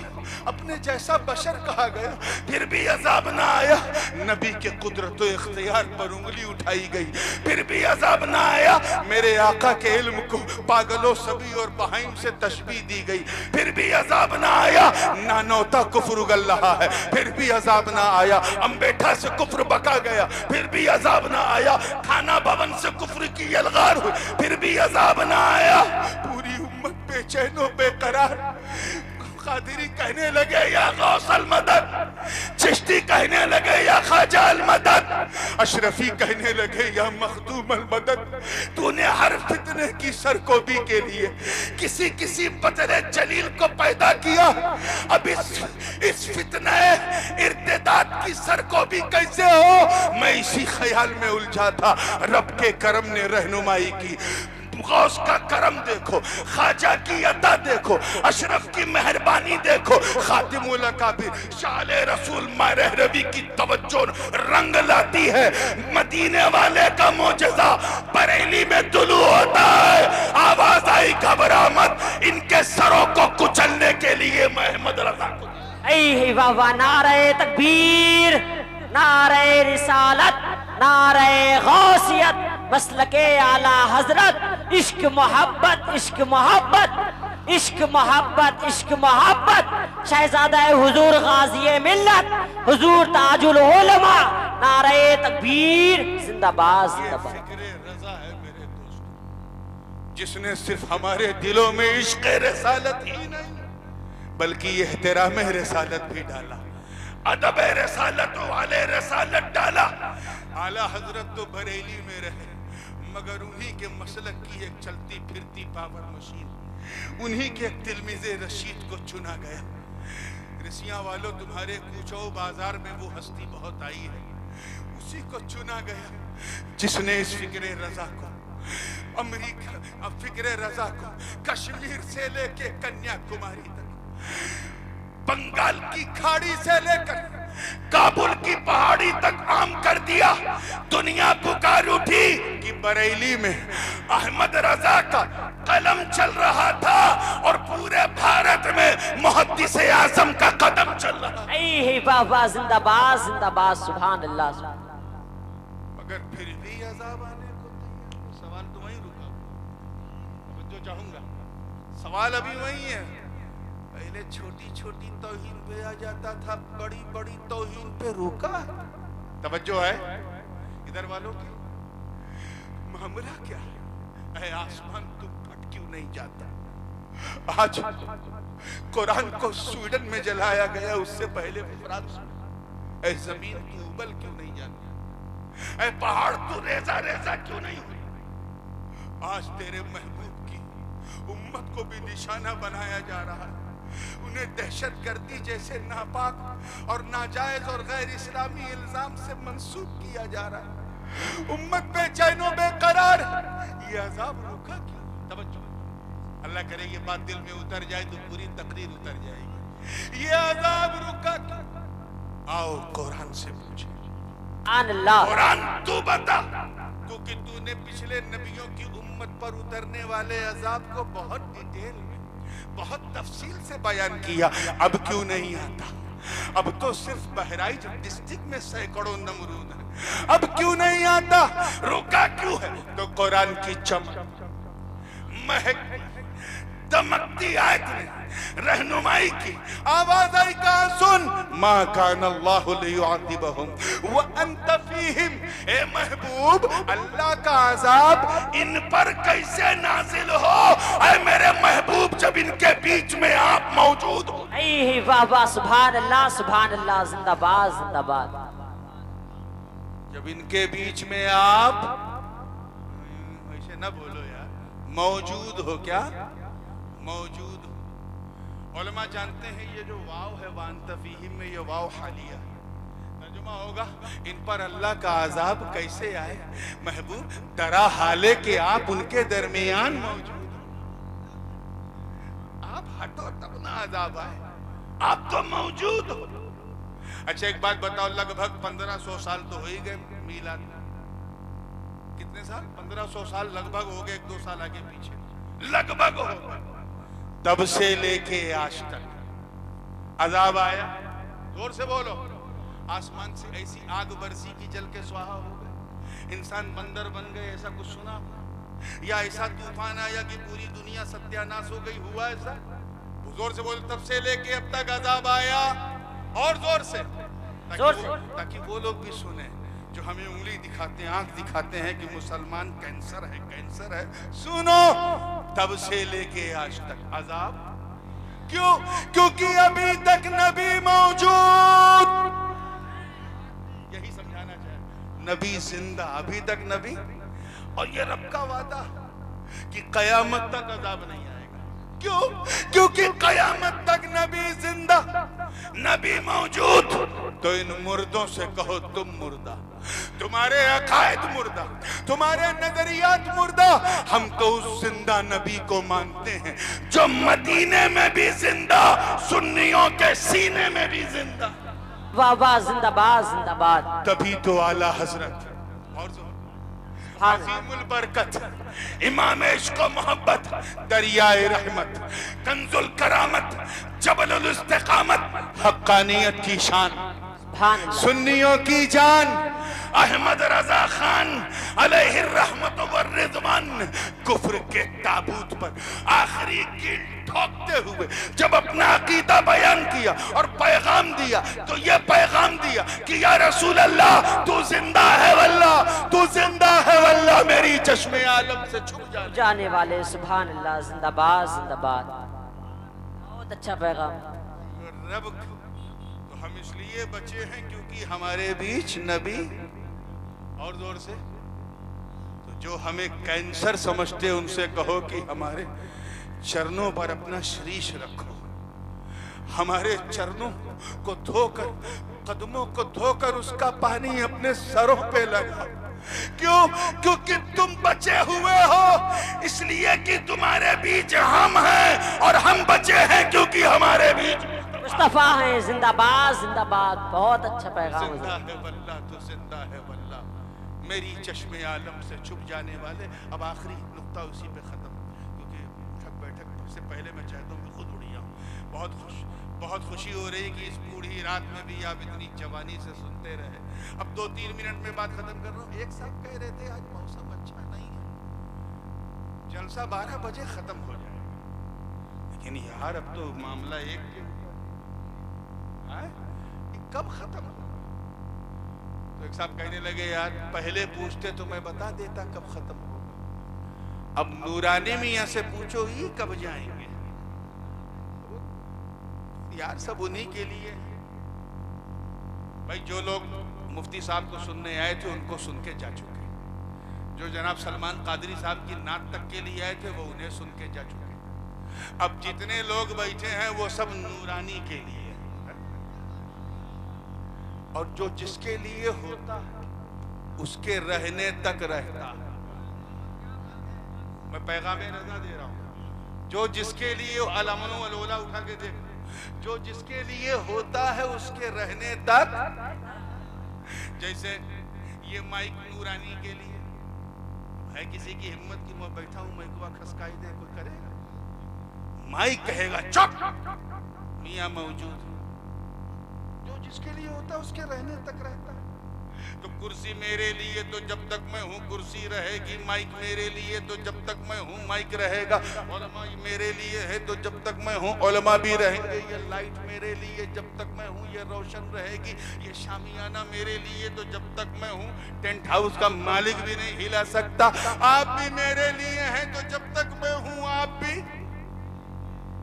Speaker 2: अपने जैसा बशर कहा गया, फिर भी अजाब ना आया। नबी के कुदरत और इख्तियार पर उंगली उठाई गई, फिर भी अजाब ना आया। मेरे आका के इल्म को पागलों, सभी और बहाइम से तशबीह दी गई, फिर भी अजाब ना आया। नानौता कुफ्र उगल रहा है, फिर भी अजाब ना आया। अंबेठा से कुफ्र बका गया, फिर भी अजाब ना आया। खाना भवन से कुफ्र की यलगार हुई, फिर भी अजाब ना आया। पूरी उम्मत बेचैनो बेकरार। कादिरी कहने लगे या गौसल मदद, चिश्ती कहने लगे या ख्वाजा अल मदद, अशरफी कहने लगे या मखदूम अल मदद। तूने हर फितने की सरकोबी के लिए किसी किसी बदरे जलील को पैदा किया। अब इस फितने इर्तिदाद की सरकोबी कैसे हो? मैं इसी ख्याल में उलझा था। रब के करम ने रहनुमाई की। गौस का करम देखो, ख्वाजा की अता देखो, अशरफ की मेहरबानी देखो, खातिमुल अकाबिर शाले रसूल महरवी की तवज्जो रंग लाती है। मदीने वाले का मोजज़ा बरेली में तुलू होता है। आवाज आई घबरा मत, इनके सरों को कुचलने के लिए मोहम्मद रज़ा को।
Speaker 3: वाह, नारे तकबीर, नारे रिसालत, नारे गौसियत, मसलके आला हजरत। इश्क मोहब्बत, इश्क मोहब्बत, इश्क मोहब्बत, इश्क मोहब्बत। शहजादा हुजूर गाज़ी मिल्लत, हुजूर ताजुल उलमा, नारे तकबीर, जिंदाबाद जिंदाबाद।
Speaker 2: फिक्रे रज़ा है मेरे दोस्तों, जिसने सिर्फ हमारे दिलों में इश्क़ रिसालत ही नहीं बल्कि एहतराम रिसालत भी डाला। अदब रसालत वाले रसालत डाला। आला हजरत तो बरेली में रहे, मगर उन्हीं के मसलक की एक चलती फिरती पावर मशीन, उन्हीं के तिलमिज़े रशीद को चुना गया। रसिया वालों, तुम्हारे कूचो बाजार में वो हस्ती बहुत आई है, उसी को चुना गया जिसने इस फिक्रे रजा को अमेरिका, फिक्रे रजा को कश्मीर से लेके कन्याकुमारी तक, बंगाल की खाड़ी से लेकर काबुल की पहाड़ी तक आम कर दिया। दुनिया पुकार उठी कि बरेली में अहमद रजा का कलम चल रहा था और पूरे भारत में मुहद्दिस आज़म का कदम चल रहा।
Speaker 3: वाह वाह, जिंदाबाद जिंदाबाद, सुभान अल्लाह।
Speaker 2: मगर फिर भी अज़ाब आने को तैयार। सवाल तो वहीं रुका, जो चाहूंगा सवाल अभी वही है। पहले छोटी छोटी तौहीन पे आ जाता था, बड़ी बड़ी तौहीन पे रुका। तवज्जो है इधर वालों की? मामला क्या है? ऐ आसमान तू फट क्यों नहीं जाता? आज कुरान को स्वीडन में जलाया गया, उससे पहले फ्रांस में। ऐ जमीन तू उबल क्यों नहीं जाती? ऐ पहाड़ तू रेजा रेजा क्यों नहीं हुई? आज तेरे महबूब की उम्मत को भी निशाना बनाया जा रहा है, उन्हें दहशतगर्दी जैसे नापाक और नाजायज और गैर इस्लामी इल्जाम से मंसूब किया जा रहा है। उम्मत बेचैनो बेकरार, ये अजाब रुका क्यों? तवज्जो, अल्लाह करे ये बात दिल में उतर जाए तो पूरी तकरीर उतर जाएगी। ये अजाब रुका क्यों? आओ कुरान से पूछे। कुरान तू बता, क्योंकि तूने पिछले नबियों की उम्मत पर उतरने वाले अजाब को बहुत डिटेल में, बहुत तफसील से बयान किया। अब क्यों नहीं आता? अब तो सिर्फ बहराइच डिस्ट्रिक्ट में सैकड़ों नमरूद हैं, अब क्यों नहीं आता? रुका क्यों है? तो कुरान की चमक महक दमकती आयत ने रहनुमाई की आवाज आई, कहा सुन, मा कान अल्लाहु लियुअज़िबहुम व अंत फीहिम। ए महबूब, अल्लाह का अजाब इन पर कैसे नाजिल हो? ऐ मेरे महबूब, जब इनके बीच में आप मौजूद हो।
Speaker 3: वाह वाह, सुभान अल्लाह सुभान अल्लाह, जिंदाबाद जिंदाबाद।
Speaker 2: जब इनके बीच में आप, ऐसे ना बोलो यार, मौजूद हो। क्या मौजूद हो? उलमा जानते हैं ये जो वाव है वांत फीहिम में, ये वाव हालिया तर्जुमा होगा, इन पर अल्लाह का अजाब कैसे आए? महबूब, डरा हाले कि आप उनके दरमियान मौजूद हो। आप हटो तब ना अजाब आए, आप तो मौजूद हो। अच्छा एक बात बताओ, लगभग 1500 साल तो हो ही गए मीलाद। कितने साल? 1500 साल लगभग हो गए, 1-2 साल आगे पीछे लगभग हो गए। तब से लेके आज तक अजाब आया? जोर से बोलो। आसमान से ऐसी आग बरसी की जल के स्वाहा हो गए, इंसान बंदर बन गए, ऐसा कुछ सुना? या ऐसा तूफान आया कि पूरी दुनिया सत्यानाश हो गई? हुआ ऐसा? जोर से बोलो। तब से लेके अब तक अजाब आया, और जोर से, ताकि वो लोग भी सुने जो हमें उंगली दिखाते हैं, आंख दिखाते हैं कि मुसलमान कैंसर है, कैंसर है। सुनो, तब से लेके आज तक अजाब क्यों? क्योंकि अभी तक नबी मौजूद। यही समझाना चाहिए, नबी जिंदा, अभी तक नबी। और ये रब का वादा कि कयामत तक अजाब नहीं आएगा। क्यों? क्योंकि कयामत तक नबी जिंदा, नबी मौजूद। तो इन मुर्दों से कहो तुम मुर्दा, तुम्हारे अकायद मुर्दा, तुम्हारे नजरियात मुर्दा। हम तो उस जिंदा नबी को मानते हैं जो मदीने में भी जिंदा, सुन्नियों के सीने में भी जिंदा।
Speaker 3: वाह वाह, जिंदाबाद जिंदाबाद।
Speaker 2: तभी तो आला हजरत और अज़ीमुल बरकत, इमाम इश्क़ व मोहब्बत, दरियाए रहमत, कंजुल करामत, जबलुल इस्तिक़ामत, हक्कानियत की शान, सुन्नियों की जान, अहमद रजा खान अलैहि रहमत व रिज़वान, कुफ्र के ताबूत पर आखिरी कील ठोकते हुए जब अपना अकीदा बयान किया और पैगाम दिया, तो ये पैगाम दिया कि या रसूल अल्लाह, तू जिंदा है वल्लाह, तू जिंदा है वल्लाह, मेरी चश्मे आलम से छुप
Speaker 3: जाने वाले। सुभान अल्लाह, जिंदाबाद जिंदाबाद। बहुत अच्छा पैगाम।
Speaker 2: रब तो हम इसलिए बचे हैं क्योंकि हमारे बीच नबी, और जोर से, तो जो हमें कैंसर समझते उनसे कहो कि हमारे चरणों पर अपना शीश रखो, हमारे चरणों को धोकर, कदमों को धोकर उसका पानी अपने सरों पे लगा। क्यों? क्योंकि तुम बचे हुए हो इसलिए कि तुम्हारे बीच हम हैं, और हम बचे हैं क्योंकि हमारे बीच
Speaker 3: मुस्तफा है। जिंदाबाद जिंदाबाद, बहुत अच्छा पैगाम है।
Speaker 2: जिंदा है वल्लाह तो जिंदा है वल्लाह, मेरी चश्मे आलम से छुप जाने वाले। अब आखिरी नुक्ता उसी पे खत्म, क्योंकि उठक बैठक से पहले मैं चाहता हूँ कि खुद उड़ जाऊँ। बहुत खुशी हो रही कि इस बूढ़ी रात में भी आप इतनी जवानी से सुनते रहे। अब 2-3 मिनट में बात खत्म कर रहा हूँ। एक साहब कह रहे थे आज मौसम अच्छा नहीं है, जलसा 12 बजे खत्म हो जाए, लेकिन यार अब तो मामला एक कब खत्म हो? तो एक साहब कहने लगे यार पहले पूछते तो मैं बता देता कब खत्म होगा, अब नूरानी मियां से पूछो ही कब जाएंगे। यार सब उन्हीं के लिए भाई, जो लोग मुफ्ती साहब को सुनने आए थे उनको सुन के जा चुके, जो जनाब सलमान कादरी साहब की नात तक के लिए आए थे वो उन्हें सुन के जा चुके। अब जितने लोग बैठे हैं वो सब नूरानी के लिए, और जो जिसके लिए होता है उसके रहने तक रहता है। मैं पैगाम रजा दे रहा हूं, जो जिसके लिए अलमनो अलोला उठा के देख, जो जिसके लिए होता है उसके रहने तक। जैसे ये माइक नूरानी के लिए है, किसी की हिम्मत की मैं बैठा हूं माइकवा खसकाई दे, कोई करेगा? माइक कहेगा चुप, मियां मौजूद। जो जिसके लिए होता है उसके रहने तक रहता है। तो कुर्सी मेरे लिए तो जब तक मैं हूँ कुर्सी रहेगी, माइक मेरे लिए तो जब तक मैं हूँ माइक रहेगा, उलमा मेरे लिए है तो जब तक मैं हूँ उलमा भी रहेंगे, ये लाइट मेरे लिए जब तक मैं हूँ ये रोशन रहेगी, ये शामियाना मेरे लिए तो जब तक मैं हूँ टेंट हाउस का मालिक भी नहीं हिला सकता। आप भी मेरे लिए हैं तो जब तक मैं हूँ आप भी,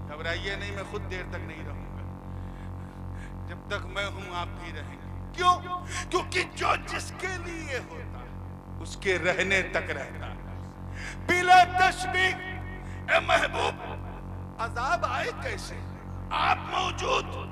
Speaker 2: घबराइए नहीं, मैं खुद देर तक नहीं रहूंगा, जब तक मैं हूँ आप भी रहेंगे। क्यों? क्योंकि जो जिसके लिए होता है उसके रहने तक रहता है। बिला तशबीह ए महबूब, अजाब आए कैसे? आप मौजूद।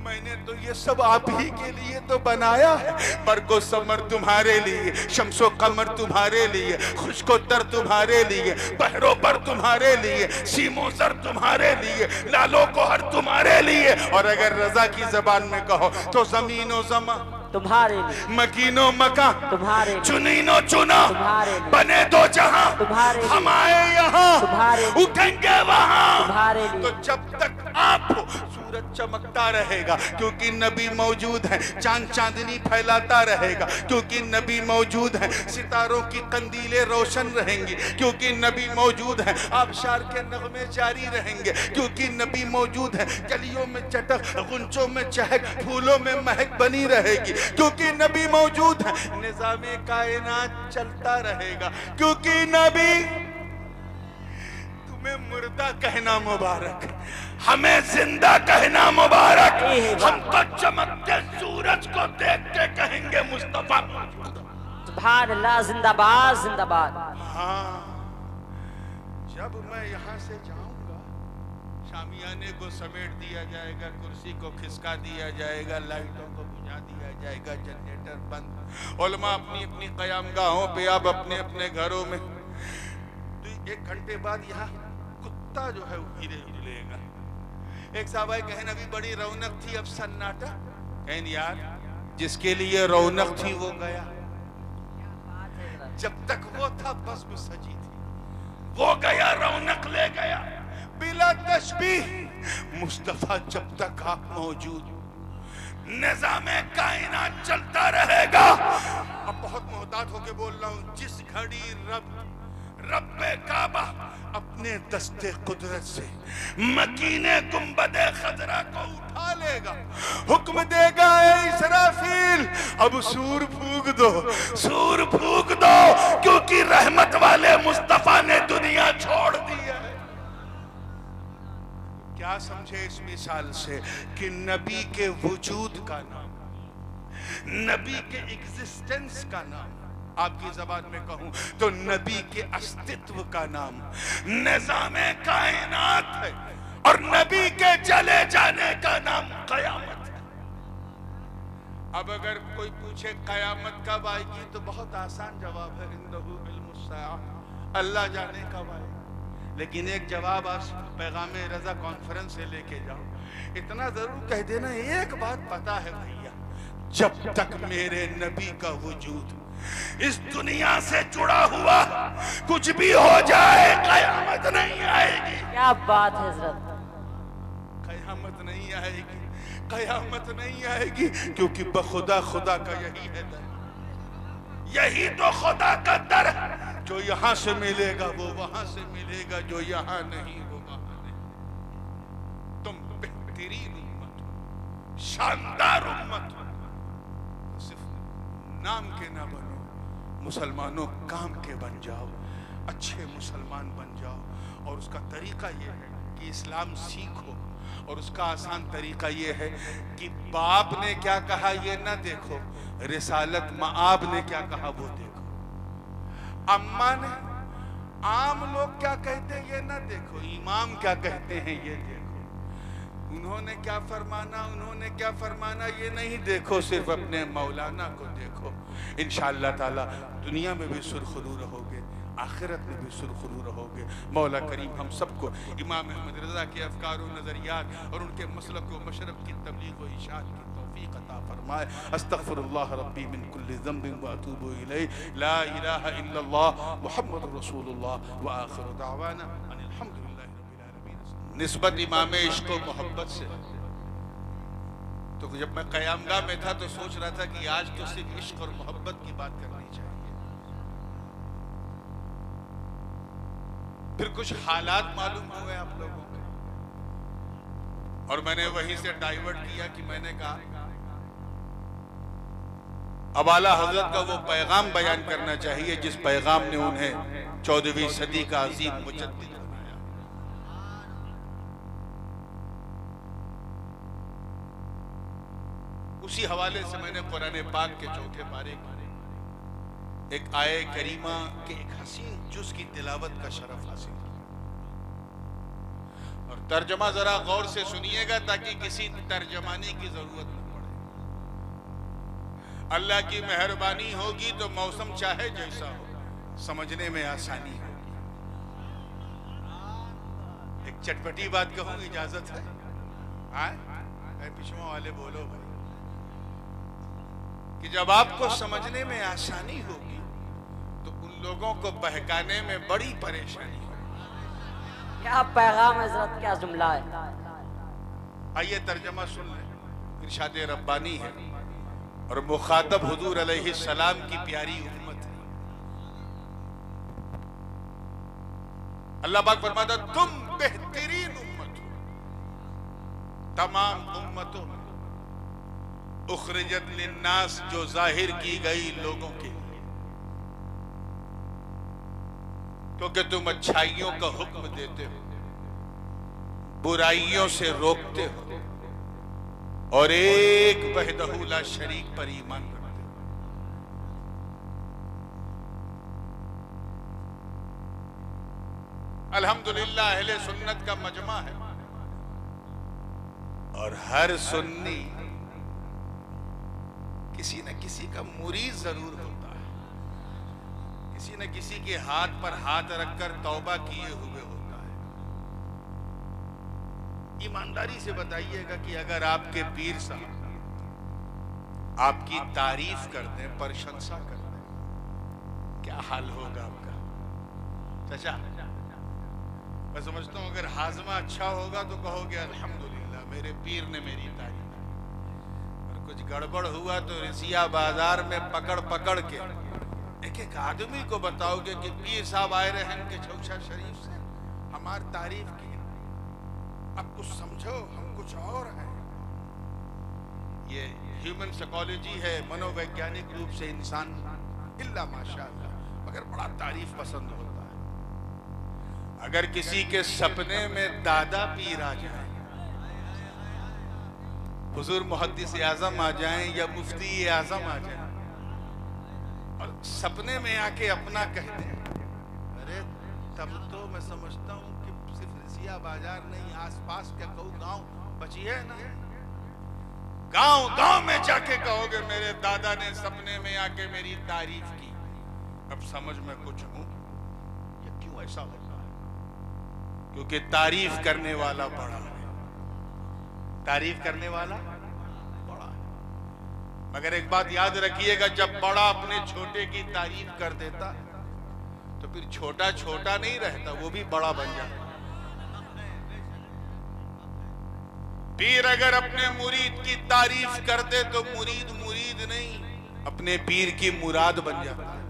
Speaker 2: मैंने तो ये सब आप ही के लिए तो बनाया है। बरको समर तुम्हारे लिए, शम्सो कमर तुम्हारे लिए, खुशको तर तुम्हारे लिए, बहरो पर तुम्हारे लिए, सीमो सर तुम्हारे लिए, लालो को हर तुम्हारे लिए, और अगर रजा की जबान में कहो तो जमीनो जमा
Speaker 3: तुम्हारे लिए,
Speaker 2: मकीनो मका
Speaker 3: तुम्हारे लिए,
Speaker 2: चुनीनो चुना
Speaker 3: तुम्हारे लिए,
Speaker 2: बने दो जहां
Speaker 3: तुम्हारे लिए,
Speaker 2: हम आए यहाँ
Speaker 3: तुम्हारे लिए,
Speaker 2: उठेंगे वहां
Speaker 3: तुम्हारे लिए।
Speaker 2: तो जब तक आप हो सूरज चमकता रहेगा क्योंकि नबी मौजूद है, चांद चांदनी फैलाता रहेगा क्योंकि नबी मौजूद है, सितारों की कंदीलें रोशन रहेंगी क्योंकि नबी मौजूद है, आबशार के नगमे जारी रहेंगे क्योंकि नबी मौजूद है, कलियों में चटक, गुंचों में चहक, फूलों में महक बनी रहेगी क्योंकि नबी मौजूद है, निज़ामे कायनात चलता रहेगा क्योंकि नबी। तुम्हें मुर्दा कहना मुबारक, हमें जिंदा कहना मुबारक, हम तो चमकते सूरज को देख के कहेंगे मुस्तफा।
Speaker 3: सुभान अल्लाह, जिंदाबाद जिंदाबाद।
Speaker 2: हाँ, जब मैं यहाँ से जाऊंगा शामियाने को समेट दिया जाएगा, कुर्सी को खिसका दिया जाएगा, लाइटों को बुझा दिया जाएगा, जनरेटर बंद, उलमा अपनी अपनी क़यामगाहों पे, आप अपने अपने घरों में। तो 1 घंटे बाद यहाँ कुत्ता जो है वो हीरे हिलेगा। एक साहब कहन अभी बड़ी रौनक थी, अब सन्नाटा। कहन यार जिसके लिए रौनक थी वो गया, जब तक वो था बस में सजी थी, वो गया, रौनक ले गया। बिला तशबीह मुस्तफा जब तक आप मौजूद, निज़ामे कायनात चलता रहेगा। अब बहुत मोहतात होके बोल रहा हूं, जिस घड़ी रब्बे काबा अपने दस्ते कुदरत से मकीने गुंबदे खजरा को उठा लेगा, हुक्म देगा ए इसराफील अब सूर फूंक दो, सूर फूंक दो, क्योंकि रहमत वाले मुस्तफा ने दुनिया छोड़ दी है। क्या समझे इस मिसाल से कि नबी के वजूद का नाम, नबी के एग्जिस्टेंस का नाम, आपकी जबान में कहूं तो नबी के अस्तित्व का नाम निज़ामे कायनात है, और नबी के चले जाने का नाम कयामत है। अब अगर कोई पूछे कयामत कब आएगी तो बहुत आसान जवाब है, इंदहु इल्मुस्साअ, अल्लाह जाने कब आएगी। लेकिन एक जवाब आप पैगाम रजा कॉन्फ्रेंस से लेके जाओ, इतना जरूर कह देना, एक बात पता है भैया, जब तक मेरे नबी का वजूद इस दुनिया से जुड़ा हुआ कुछ भी हो जाए कयामत नहीं आएगी।
Speaker 3: क्या बात है हजरत,
Speaker 2: कयामत नहीं आएगी, कयामत नहीं आएगी, क्योंकि बखुदा खुदा का यही है दर, यही तो खुदा का दर है। जो यहां से मिलेगा वो वहां से मिलेगा, जो यहां नहीं वो वहां नहीं। तुम बेहतरीन उम्मत हो, शानदार उम्मत हो, तो सिर्फ नाम के ना बनो, मुसलमानों काम के बन जाओ, अच्छे मुसलमान बन जाओ। और उसका तरीका ये है कि इस्लाम सीखो, और उसका आसान तरीका ये है कि बाप ने क्या कहा ये ना देखो, रिसालत माआब ने क्या कहा वो देखो, अम्मा ने, आम लोग क्या कहते हैं ये ना देखो, इमाम क्या कहते हैं ये देखो, उन्होंने क्या फरमाना, उन्होंने क्या फरमाना ये नहीं देखो, सिर्फ अपने मौलाना को देखो। इंशाअल्लाह ताला दुनिया में भी सुरखरू रहोगे, आखिरत में भी सुरखरू रहोगे। मौला करीम हम सबको इमाम अहमद रज़ा के अफकार और नज़रियात और उनके मसलक व मशरब की तबलीग व इशाअत की तौफीक अता फरमाए। अस्तगफिरुल्लाह रब्बी मिन कुल्लि ज़ंबिन व अतूबु इलैहि, ला इलाहा इल्लल्लाह मुहम्मदुर रसूलुल्लाह व आखिरु दावाना अनिल हम्दुलिल्लाहि रब्बिल आलमीन। निस्बत इमाम इश्क व मोहब्बत से, तो जब मैं क़यामगाह में था तो सोच रहा था कि आज तो सिर्फ इश्क और मोहब्बत की बात करनी चाहिए। फिर कुछ हालात मालूम हुए आप लोगों के, और मैंने वहीं से डाइवर्ट किया कि मैंने कहा अब आला हजरत का वो पैगाम बयान करना चाहिए जिस पैगाम ने उन्हें 14वीं सदी का अजीम मुजद्दिद बनाया। उसी हवाले से मैंने कुरान पाक के चौथे पारे की एक आये करीमा के एक हसीन जुज़ की तिलावत का शरफ हासिल किया, और तर्जमा जरा गौर से सुनिएगा ताकि किसी तर्जमानी की जरूरत न पड़े। अल्लाह की मेहरबानी होगी तो मौसम चाहे जैसा हो समझने में आसानी होगी। एक चटपटी बात कहूं, इजाजत है? पिछवा वाले बोलो भाई, कि जब आपको समझने में आसानी होगी तो उन लोगों को बहकाने में बड़ी परेशानी होगी।
Speaker 3: क्या पैगाम है हजरत, क्या जुमला है।
Speaker 2: आइए तर्जमा सुन लें। इरशाद रब्बानी है और मुखातब हुजूर अलैहिस्सलाम की प्यारी उम्मत है। अल्लाह पाक फरमाता तुम बेहतरीन उम्मत हो तमाम उम्मतों में, उखरिजत लिन्नास, जो जाहिर की गई लोगों के लिए, क्योंकि तुम अच्छाइयों का हुक्म देते हो, बुराइयों से रोकते हो, और एक वहदहू ला शरीक पर ईमान रखते हो। अल्हम्दुलिल्लाह अहले सुन्नत का मजमा है, और हर सुन्नी किसी न किसी का मुरीद जरूर होता है, किसी न किसी के हाथ पर हाथ रखकर तौबा किए हुए होता है। ईमानदारी से बताइएगा कि अगर आपके पीर साहब आपकी तारीफ कर दें, प्रशंसा कर दें, क्या हाल होगा आपका? चाचा मैं समझता हूं अगर हाजमा अच्छा होगा तो कहोगे अल्हम्दुलिल्लाह मेरे पीर ने मेरी तारीफ। कुछ गड़बड़ हुआ तो रिसिया बाजार में पकड़ पकड़ के एक एक आदमी को बताओगे कि पीर साहब आए रहे हैं के चौसा शरीफ से, हमारी तारीफ की। अब कुछ समझो, हम कुछ और हैं। ये ह्यूमन साइकोलॉजी है, मनोवैज्ञानिक रूप से इंसान इल्ला माशाअल्लाह मगर बड़ा तारीफ पसंद होता है। अगर किसी के सपने में दादा पीर आ जाए हुजूर मुहद्दिस आजम आ जाएं या मुफ्ती आजम आ जाएं और सपने में आके अपना कह दें, अरे तब तो मैं समझता हूं कि सिर्फ रसिया बाजार नहीं, आसपास का कहूँ गांव बचिए ना, गांव गांव में जाके कहोगे मेरे दादा ने सपने में आके मेरी तारीफ की। अब समझ में कुछ हूं, ये क्यों ऐसा होता है? क्योंकि तारीफ करने वाला बड़ा है, तारीफ करने वाला बड़ा है। मगर एक बात याद रखिएगा, जब बड़ा अपने छोटे की तारीफ कर देता तो फिर छोटा छोटा नहीं रहता, वो भी बड़ा बन जाता। पीर अगर अपने मुरीद की तारीफ कर दे तो मुरीद मुरीद नहीं, अपने पीर की मुराद बन जाता है,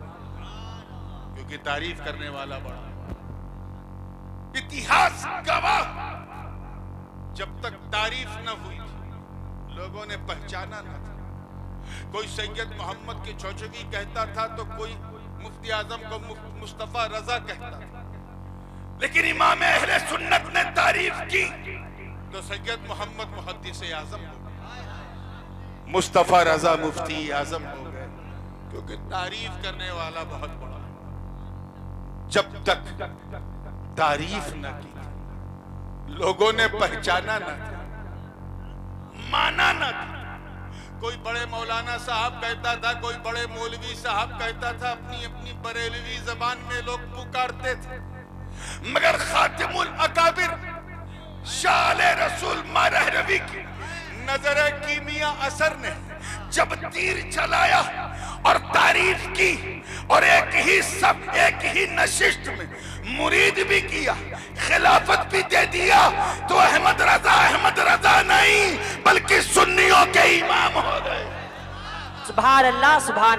Speaker 2: क्योंकि तारीफ करने वाला बड़ा है। इतिहास गवाह, जब तक तारीफ न हुई लोगों ने पहचाना न था। कोई सैयद मोहम्मद की चौचगी कहता था तो कोई मुफ्ती आजम को मुस्तफा रजा कहता था, लेकिन इमाम अहले सुन्नत ने तारीफ की तो सैयद मोहम्मद मुहद्दिस आजम हो गए, मुस्तफा रजा मुफ्ती आजम हो गए, क्योंकि तारीफ करने वाला बहुत बड़ा है। जब तक तारीफ न की, लोगों ने पहचाना न था, माना न था। कोई बड़े मौलाना साहब कहता था, कोई बड़े मौलवी साहब कहता था, अपनी अपनी बरेलवी जबान में लोग पुकारते थे। मगर खातिमुल अकाबिर शाले रसूल मारहरवी की नजर कीमिया असर ने जब तीर चलाया और तारीफ की और एक ही नशिस्त में मुरीद भी किया, खिलाफत भी दे दिया, तो अहमद रजा नहीं बल्कि सुन्नियों के इमाम हो गए।
Speaker 3: सुभान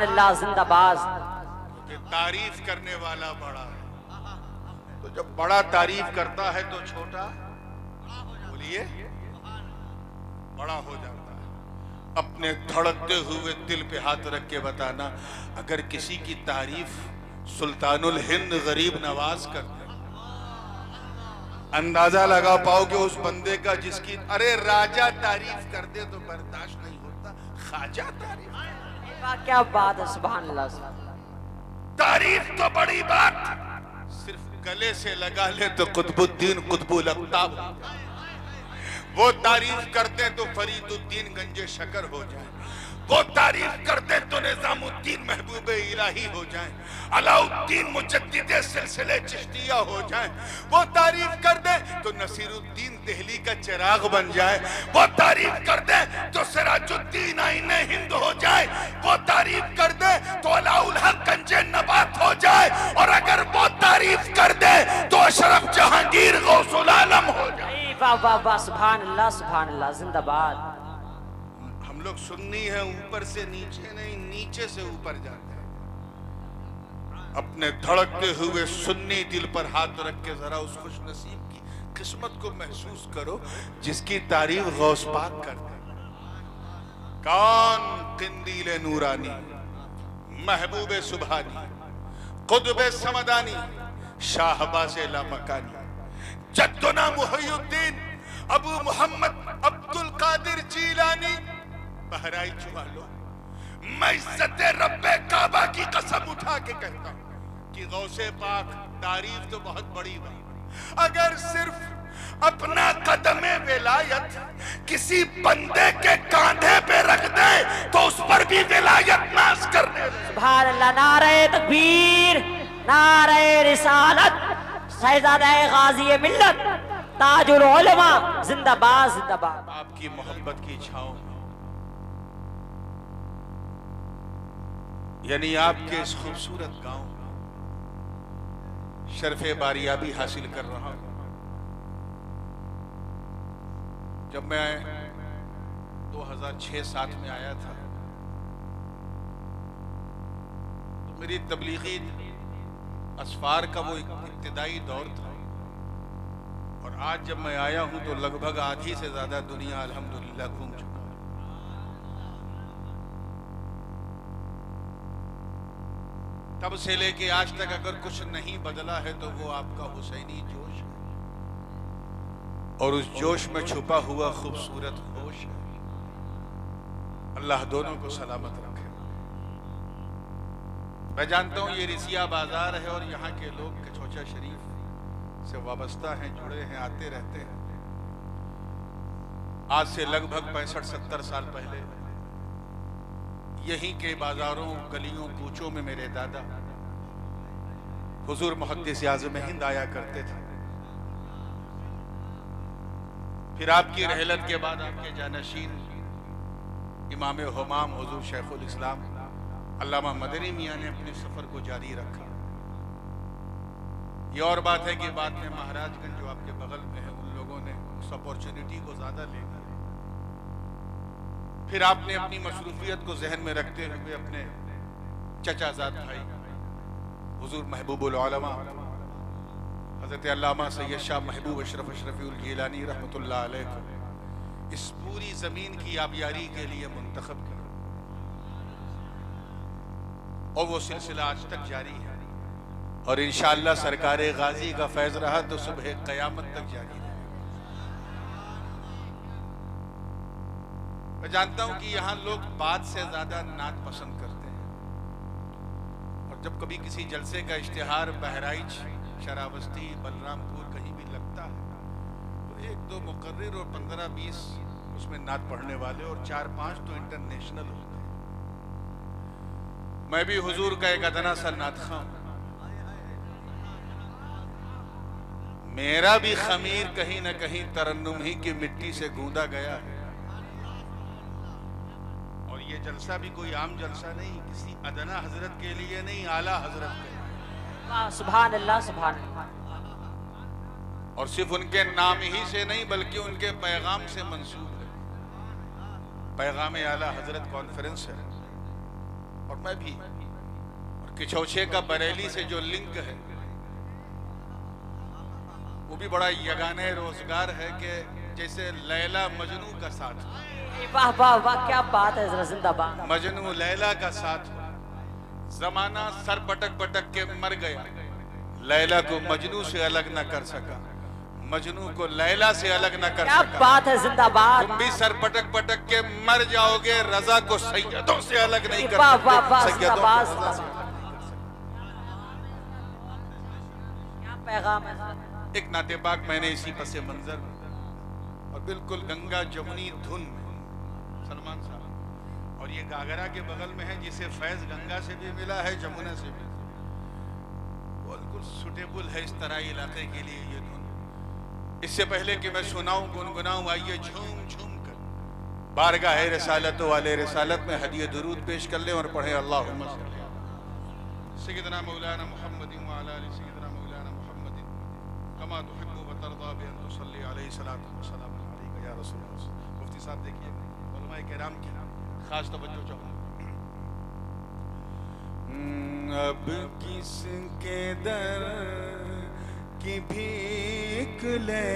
Speaker 3: अल्लाह जिंदाबाद।
Speaker 2: क्योंकि तारीफ करने वाला बड़ा है, तो जब बड़ा तारीफ करता है तो छोटा बोलिए बड़ा हो जाता है। अपने धड़कते हुए दिल पे हाथ रख के बताना, अगर किसी की तारीफ सुल्तानुल हिंद गरीब नवाज करते, अंदाजा लगा पाओगे उस बंदे का जिसकी अरे राजा तारीफ कर दे तो बर्दाश्त नहीं होता, खाजा तारीफ,
Speaker 3: क्या बात है, सुभान अल्लाह।
Speaker 2: तारीफ तो बड़ी बात, सिर्फ गले से लगा ले तो कुतुबुद्दीन कुतुबुल अफ्ताब, वो तारीफ करते तो फरीदुद्दीन गंजे शकर हो जाए, वो तारीफ करते तो निजामुद्दीन महबूब इलाही हो जाए, अलाउद्दीन मुजद्दिदे सिलसिले चिश्तिया हो जाए, वो तारीफ कर दे तो नसीरुद्दीन दिल्ली का चिराग बन जाए, वो तारीफ कर दे तो सिराजुद्दीन आईने हिंद हो जाए, वो तारीफ कर दे तो अलाउल हक गंजे नबात हो जाए, और अगर वो तारीफ कर दे तो अशरफ जहांगीर गौसुल आलम हो जाए।
Speaker 3: वाह वाह वाह, सुभान अल्लाह जिंदाबाद।
Speaker 2: हम लोग सुन्नी है, ऊपर से नीचे नहीं, नीचे से ऊपर जाते हैं। अपने धड़कते हुए सुन्नी दिल पर हाथ रख के जरा उस खुशनसीब की किस्मत को महसूस करो जिसकी तारीफ गौस पाक करते। कौन? किंदीले नूरानी, महबूबे सुभानी, कुतुबे समदानी, शाहबाज़े लामकानी, जद्दुना मुहय्युद्दीन अबू मोहम्मद अब्दुल कादिर जीलानी। बहराइच वालों, मैं इज्जते रब्बे काबा की कसम उठा के कहता हूं कि गौसे पाक तारीफ तो बहुत बड़ी बात, अगर सिर्फ अपना कदमे विलायत किसी बंदे के कांधे पे रख दे तो उस पर भी विलायत नाज करने।
Speaker 3: सुभान अल्लाह। नारे तकबीर, नारे रिसालत, शहजादा गाजी मिल्लत, ताजुल उलमा, जिंदाबाद जिंदाबाद।
Speaker 2: आपकी मोहब्बत की छांव यानी आपके इस खूबसूरत गांव शर्फे बारियाबी हासिल कर रहा हूं। जब मैं 2006-07 में आया था तो मेरी तबलीगी असफार का वो इब्तिदाई दौर था, और आज जब मैं आया हूं तो लगभग आधी से ज्यादा दुनिया अल्हम्दुलिल्लाह घूम चुका। तब से लेके आज तक अगर कुछ नहीं बदला है तो वो आपका हुसैनी जोश है, और उस जोश में छुपा हुआ खूबसूरत होश है। अल्लाह दोनों को सलामत रखे। मैं जानता हूँ ये रिसिया बाजार है और यहाँ के लोग कचौचा शरीफ से वाबस्ता हैं, जुड़े हैं, आते रहते हैं। आज से लगभग 65-70 साल पहले यहीं के बाजारों, गलियों, कूचों में मेरे दादा हुजूर मुहद्दिस आज़म हिंद आया करते थे। फिर आपकी रहलत के बाद आपके जानशीन इमाम हुमाम हुजूर शेखुल इस्लाम अल्लामा मदनी मियाँ ने अपने सफर को जारी रखा। ये और बात है कि बाद में महाराजगंज जो आपके बगल में है, उन लोगों ने उस अपॉर्चुनिटी को ज्यादा ले लिया। फिर आपने अपनी मसरूफियत को जहन में रखते हुए अपने चचाजाद भाई हुजूर महबूबुल उलमा हजरत अल्लामा सैयद शाह महबूब अशरफ अशरफी गिलानी रहमतुल्लाह अलैह को इस पूरी जमीन की आबियारी के लिए मुंतखब किया और वो सिलसिला आज तक जारी है और इंशाअल्लाह सरकारे गाजी का फैज रहा तो सुबह क़यामत तक जारी है। मैं जानता हूं कि यहाँ लोग बात से ज्यादा नात पसंद करते हैं और जब कभी किसी जलसे का इश्तिहार बहराइच, शरावस्ती, बलरामपुर कहीं भी लगता है तो 1-2 मुकर्रिर और 15-20 उसमें नात पढ़ने वाले और 4-5 तो इंटरनेशनल होते हैं। मैं भी हुजूर का एक अदना सा नात खां हूं। मेरा भी खमीर कहीं न कहीं तरन्नुम ही की मिट्टी से गूंदा गया है और ये जलसा भी कोई आम जलसा नहीं, किसी अदना हजरत के लिए नहीं, आला हजरत के लिए।
Speaker 3: सुभान अल्लाह, सुभान अल्लाह।
Speaker 2: और सिर्फ उनके नाम ही से नहीं बल्कि उनके पैगाम से मंसूब है। पैगाम आला हजरत कॉन्फ्रेंस है और मैं भी, और किछौछे का बरेली से जो लिंक है वो भी बड़ा यगाने रोजगार है कि जैसे लैला मजनू का साथ,
Speaker 3: वाह वाह वाह, क्या बात है, जरा जिंदाबाद।
Speaker 2: मजनू लैला का साथ, जमाना सर पटक पटक के मर गया, लैला को मजनू से अलग न कर सका, मजनू को लैला से अलग न कर
Speaker 3: क्या
Speaker 2: सका।
Speaker 3: बात है, जिंदाबाद।
Speaker 2: तुम भी सर पटक पटक के मर जाओगे, रजा को सैयदों से अलग नहीं कर
Speaker 3: वाह वाह वाह,
Speaker 2: सकते।
Speaker 3: जिंदाबाद। क्या पैगाम है।
Speaker 2: एक नाते पाक मैंने इसी पसे मंजर और बिल्कुल गंगा जमुनी धुन में सलमान साहब, और ये गागरा के बगल में है जिसे फैज गंगा से भी मिला है, जमुना से भी, बिल्कुल सुटेबल है इस तरह इलाके के लिए ये धुन। इससे पहले कि मैं सुनाऊं, गुनगुनाऊं, आइए झूम झूम कर बारगाह रिसालत वाले रिसालत में हदिये दुरूद पेश कर लें और पढ़े अल्लाहुम्मा सय्यदना मौलाना मुहम्मदिन व अला आलि सय्यदना मौलाना मुहम्मदिन कमा तुहिब्बु व तर्दा बि अन तुसल्ली अलैहि सलातु व सलाम अलैका या रसूल अल्लाह। मुफ्ती साहब देखिए उलमाए किराम की खास तवज्जो चाहूंगा। अब किसके दर की भीख ले,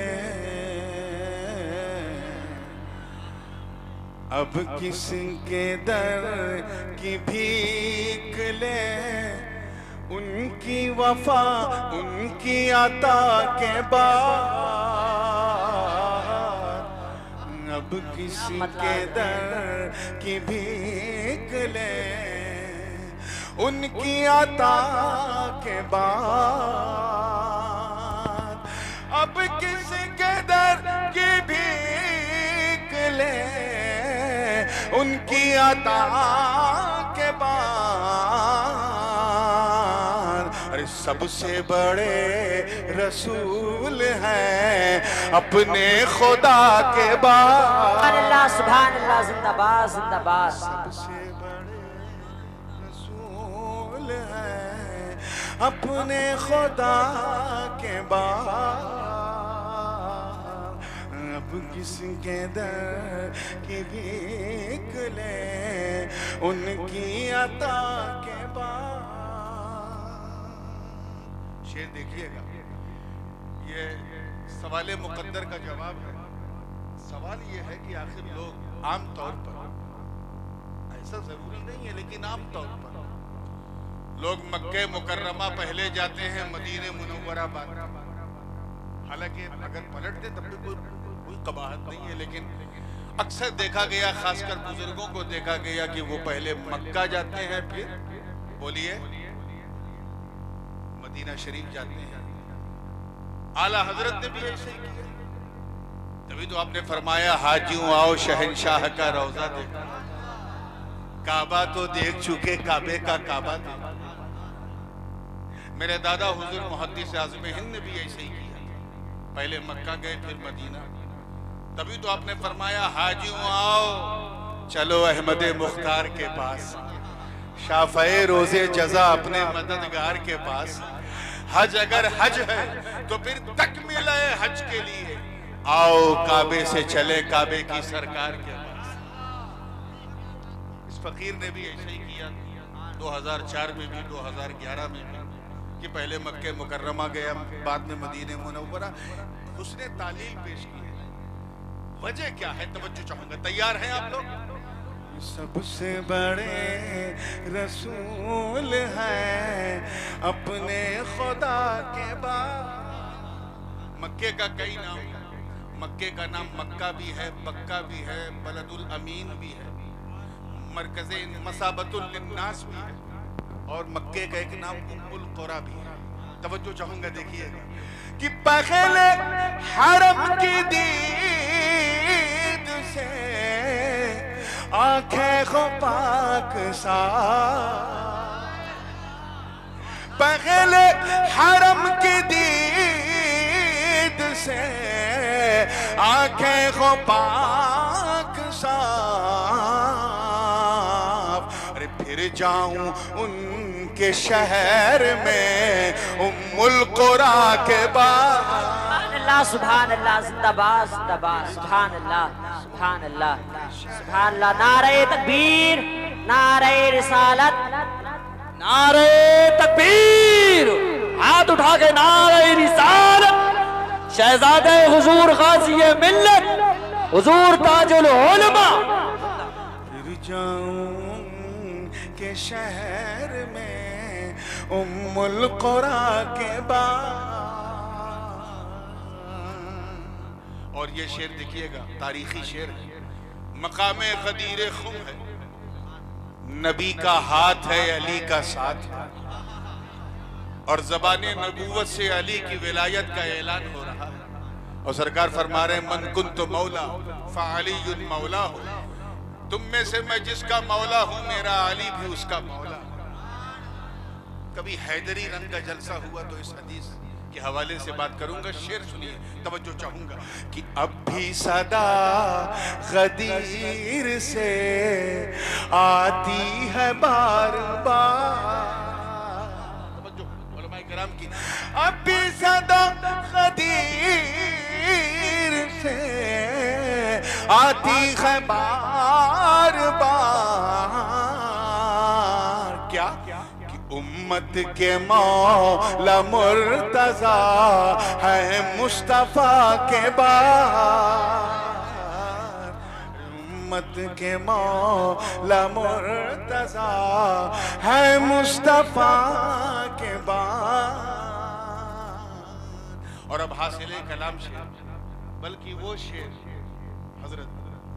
Speaker 2: अब किसके दर की भीख ले, उनकी वफा उनकी अता के बाद, अब किसके दर की भीख ले, उनकी अता के बाद, अब किसके दर की भीख ले, उनकी अता के बाद। अरे सबसे बड़े रसूल हैं अपने खुदा के बाद।
Speaker 3: सुभान अल्लाह, सुभान अल्लाह, जिंदाबाद जिंदाबाद।
Speaker 2: सबसे बड़े रसूल हैं अपने खुदा के बाद, अब किसके दर की भीख ले, उनकी अता के बाद। शेर देखिएगा, ये सवाल मुकद्दर का जवाब है। सवाल ये है कि आखिर लोग आम तौर पर, ऐसा जरूरी नहीं है लेकिन आम तौर पर लोग मक्के मुकर्रमा पहले जाते हैं, मदीने मुनव्वरा बाद। हालांकि अगर पलटते तब भी कोई कबाहत नहीं है, लेकिन अक्सर देखा गया, खासकर बुजुर्गों को देखा गया कि वो पहले मक्का जाते हैं, फिर बोलिए मदीना शरीफ जाते हैं। आला हजरत ने भी ऐसे ही किया। तभी तो आपने फरमाया हाजियों आओ शहंशाह का रोजा देखा। काबा तो देख चुके, काबे का काबा देखा। मेरे दादा हुजूर मुहद्दिस आज़म हिंद ने भी ऐसे ही किया, पहले मक्का गए फिर मदीना। तभी तो आपने फरमाया हाजियों आओ चलो अहमद मुख्तार के पास, शाफ़े रोजे जजा अपने मददगार के पास। हज अगर हज है तो फिर तकमील हज के लिए आओ काबे से चले काबे की सरकार के पास। इस फकीर ने भी ऐसे ही किया 2004 में भी 2011 में भी, कि पहले मक्के मुकर्रमा गया, बाद में मदीने मुनव्वरा। उसने तालील पेश की है। वजह क्या है तवज्जो चाहूंगा। तैयार हैं आप लोग? सबसे बड़े रसूल हैं अपने खुदा के बाद। मक्के का कई नाम, मक्के का नाम मक्का भी है, बक्का भी है, बलदुल अमीन भी है, मरकज़े मसाबतुल लिन्नास भी है, और मक्के का एक नाम उम्मुल कुरा भी है। तवज्जो चाहूंगा, देखिएगा कि पहले हरम की दीद से आंखें को पाक सा, पहले हरम की दीद से आंखें को पाक साफ। अरे फिर जाऊं उनके शहर में उम्मुल कुरा के बाद।
Speaker 3: सुभान अल्लाह, जिंदाबाद जिंदाबाद, सुभान अल्लाह सुभान अल्लाह सुभान अल्लाह। नारे तकबीर, नारे रिसालत, नारे तकबीर, हाथ उठा के नारे रिसालत। शहजादे हुजूर गाज़ी मिल्लत हुजूर ताजुल उलमा।
Speaker 2: फिर जाऊं के शहर में उम्मुल कुरा के बाद। और ये शेर देखिएगा, तारीखी शेर है, मकामे गदीर खुम है, नबी का हाथ है, अली का साथ है, और ज़बाने नबूवत से अली की विलायत का ऐलान हो रहा है। और सरकार फरमा रहे मन कुन्तु मौला फ़अलियुन मौला हो, तुम में से मैं जिसका मौला हूं मेरा अली भी उसका मौला। कभी हैदरी रंग का जलसा हुआ तो इस हदीस के हवाले से बात करूंगा। शेर सुनिए, तवज्जो चाहूंगा कि अब भी सदा गदीर से आती है बार बार। तवज्जो उलमाए किराम की, अब भी सदा गदीर से आती है बार बार। क्या उम्मत के मौला मुर्तजा है मुस्तफा के बाद। उम्मत के मौला मुर्तजा है मुस्तफा के बाद। और अब हासिल कलाम शेर, बल्कि वो शेर हजरत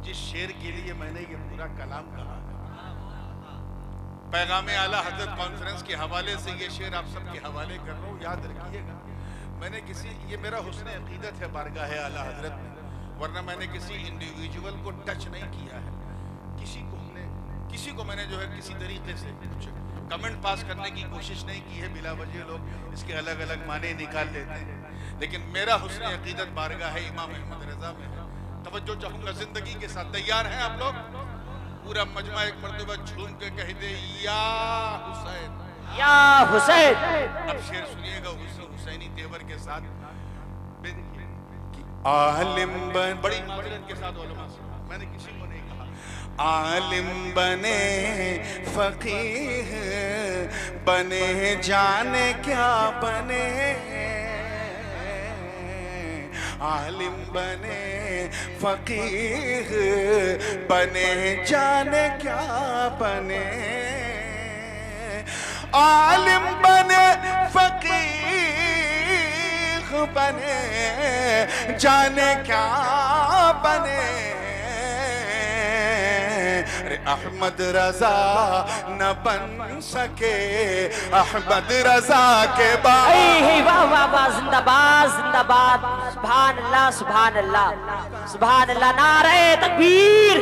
Speaker 2: जिस शेर के लिए मैंने ये पूरा कलाम कहा, पैगामे आला हजरत कॉन्फ्रेंस के हवाले से ये शेर आप सबके हवाले कर रहा हूँ। याद रखिएगा, मैंने ये मेरा हुस्न अकीदत है बारगाह आला हजरत में, वरना मैंने किसी इंडिविजुअल को टच नहीं किया है। किसी को मैंने जो है किसी तरीके से कुछ कमेंट पास करने की कोशिश नहीं की है। बिला वजह लोग इसके अलग अलग माने निकाल लेते हैं, लेकिन मेरा हुस्न अकीदत बारगाह इमाम अहमद रजा में है। तवज्जो चाहूंगा जिंदगी के साथ। तैयार हैं आप लोग? पूरा मजमा एक मर्तबा झूम के कह दे या हुसैन,
Speaker 3: या हुसैन।
Speaker 2: अब शेर सुनिएगा हुसैनी तेवर के साथ। आलिम बन, बड़ी माजरत के साथ उलमा से, मैंने किसी को नहीं कहा। आलिम बने फकीह बने जाने क्या बने, आलिम बने फकीह बने जाने क्या बने। आलिम बने फकीह बने जाने क्या बने। अरे अहमद रजा न बन सके अहमद रजा के बाद।
Speaker 3: वाह वाह वाह, जिंदाबाद जिंदाबाद, सुभान अल्लाह सुभान अल्लाह सुभान अल्लाह। नारे तकबीर,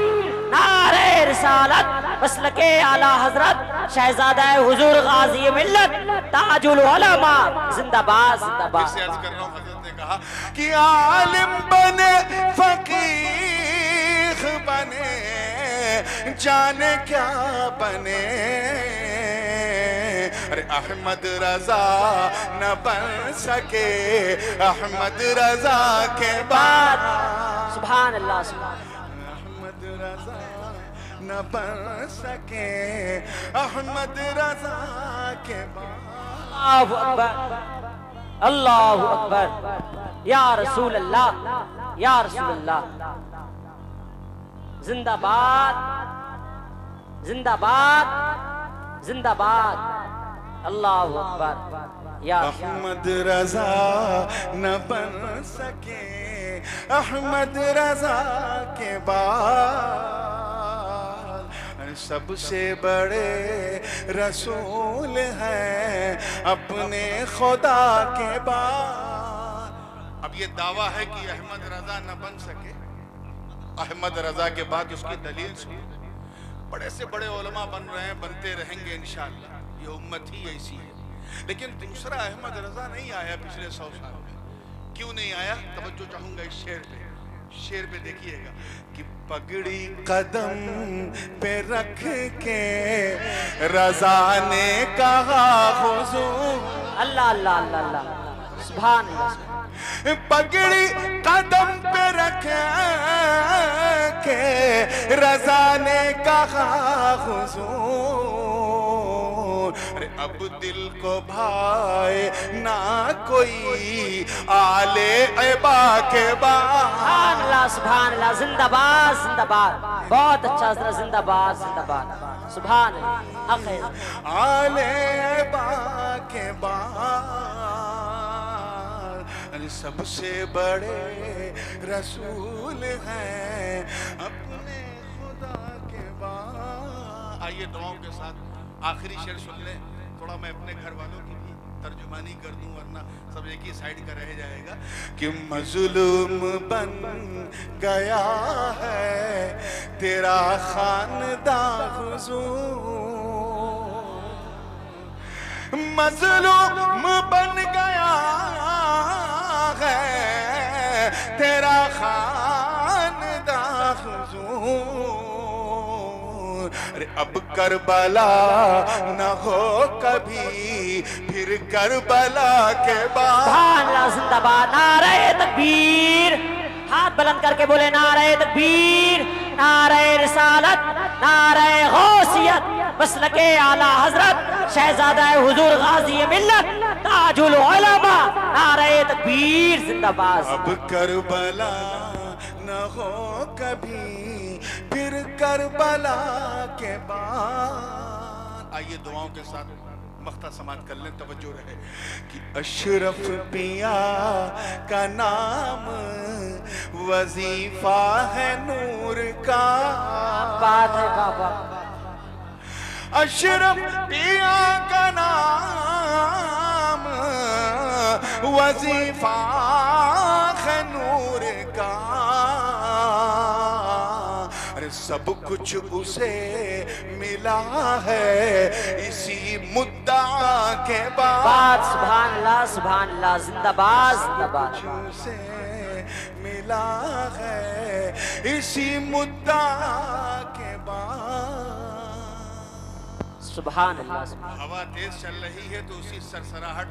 Speaker 3: नारे रिसालत, मसलके आला हजरत शहजादा हुजूर गाजी मिल्लत ताजुल उलमा, जिंदाबाद जिंदाबाद।
Speaker 2: फिर से अर्ज कर रहा हूं, हजरत ने कहा कि आलिम बने फकीह बने जाने क्या बने, अरे अहमद रजा न बन सके अहमद रजा के बाद।
Speaker 3: सुभान अल्लाह सुभान
Speaker 2: अहमद रजा न बन सके अहमद रजा के बाद।
Speaker 3: अल्लाहु अकबर अल्लाहु अकबर, या रसूल अल्लाह या रसूल अल्लाह, जिंदाबाद जिंदाबाद जिंदाबाद, अल्लाहु अकबर। या
Speaker 2: अहमद रजा न बन सके अहमद रजा के बाद, सबसे बड़े रसूल हैं अपने खुदा के बाद। अब ये दावा है कि अहमद रजा न बन सके अहमद रजा के बाद, उसकी दलील सुनो। बड़े से बड़े उलमा बन रहे हैं, बनते रहेंगे इंशाअल्लाह, ये उम्मत ही ऐसी है। लेकिन दूसरा अहमद रजा नहीं आया पिछले 100 साल में। क्यों नहीं आया? तवज्जो चाहूंगा इस शेर पे। शेर पे देखिएगा कि पगड़ी कदम पे रख के रजा ने कहा हुजूर,
Speaker 3: अल्लाह अल्लाह अल्लाह अल्लाह, सुभान अल्लाह।
Speaker 2: पगड़ी कदम पे रख के रजा ने कहा हुजूर, अरे अब दिल को भाए ना कोई आले ऐबा के बाद।
Speaker 3: सुभान अल्लाह, जिंदाबाद जिंदाबाद, बहुत अच्छा जरा, जिंदाबाद जिंदाबाद, सुभान अल्लाह।
Speaker 2: आले ऐबा के बाद सबसे बड़े रसूल हैं अपने खुदा के बाद। आइए दुआओं के साथ आखिरी शेर सुन लें। थोड़ा मैं अपने घर वालों की भी तर्जुमानी कर दूं, वरना सब एक ही साइड का रह जाएगा। कि मजलूम बन गया है तेरा खानदां हुजूर, मजलूम बन गया है तेरा खानदां हुजूर, अरे अब करबला न हो कभी फिर करबला के बाद।
Speaker 3: जिंदाबाद, नारे तकबीर, हाथ बुलंद करके बोले नारे तकबीर, नारे रिसालत, नारे गौसियत, मसलके आला हजरत शहजादा हुजूर गाजी मिल्लत ताजुल उलमा, नारे तकबीर, जिंदाबाद।
Speaker 2: अब करबला न हो कभी फिर करबला के बाद। आइए दुआओं के साथ मख्ता समात कर लें, तवज्जो रहे कि अशरफ पिया का नाम वजीफा है नूर का।
Speaker 3: बात है बाबा,
Speaker 2: अशरफ पिया का नाम वजीफा है नूर का, अरे सब कुछ उसे मिला है इसी मुद्दा के बाद।
Speaker 3: सुभान अल्लाह सुभान अल्लाह, जिंदाबाद जिंदाबाद।
Speaker 2: उसे मिला है इसी मुद्दा के बाद।
Speaker 3: सुभान अल्लाह।
Speaker 2: हवा तेज चल रही है तो उसी सरसराहट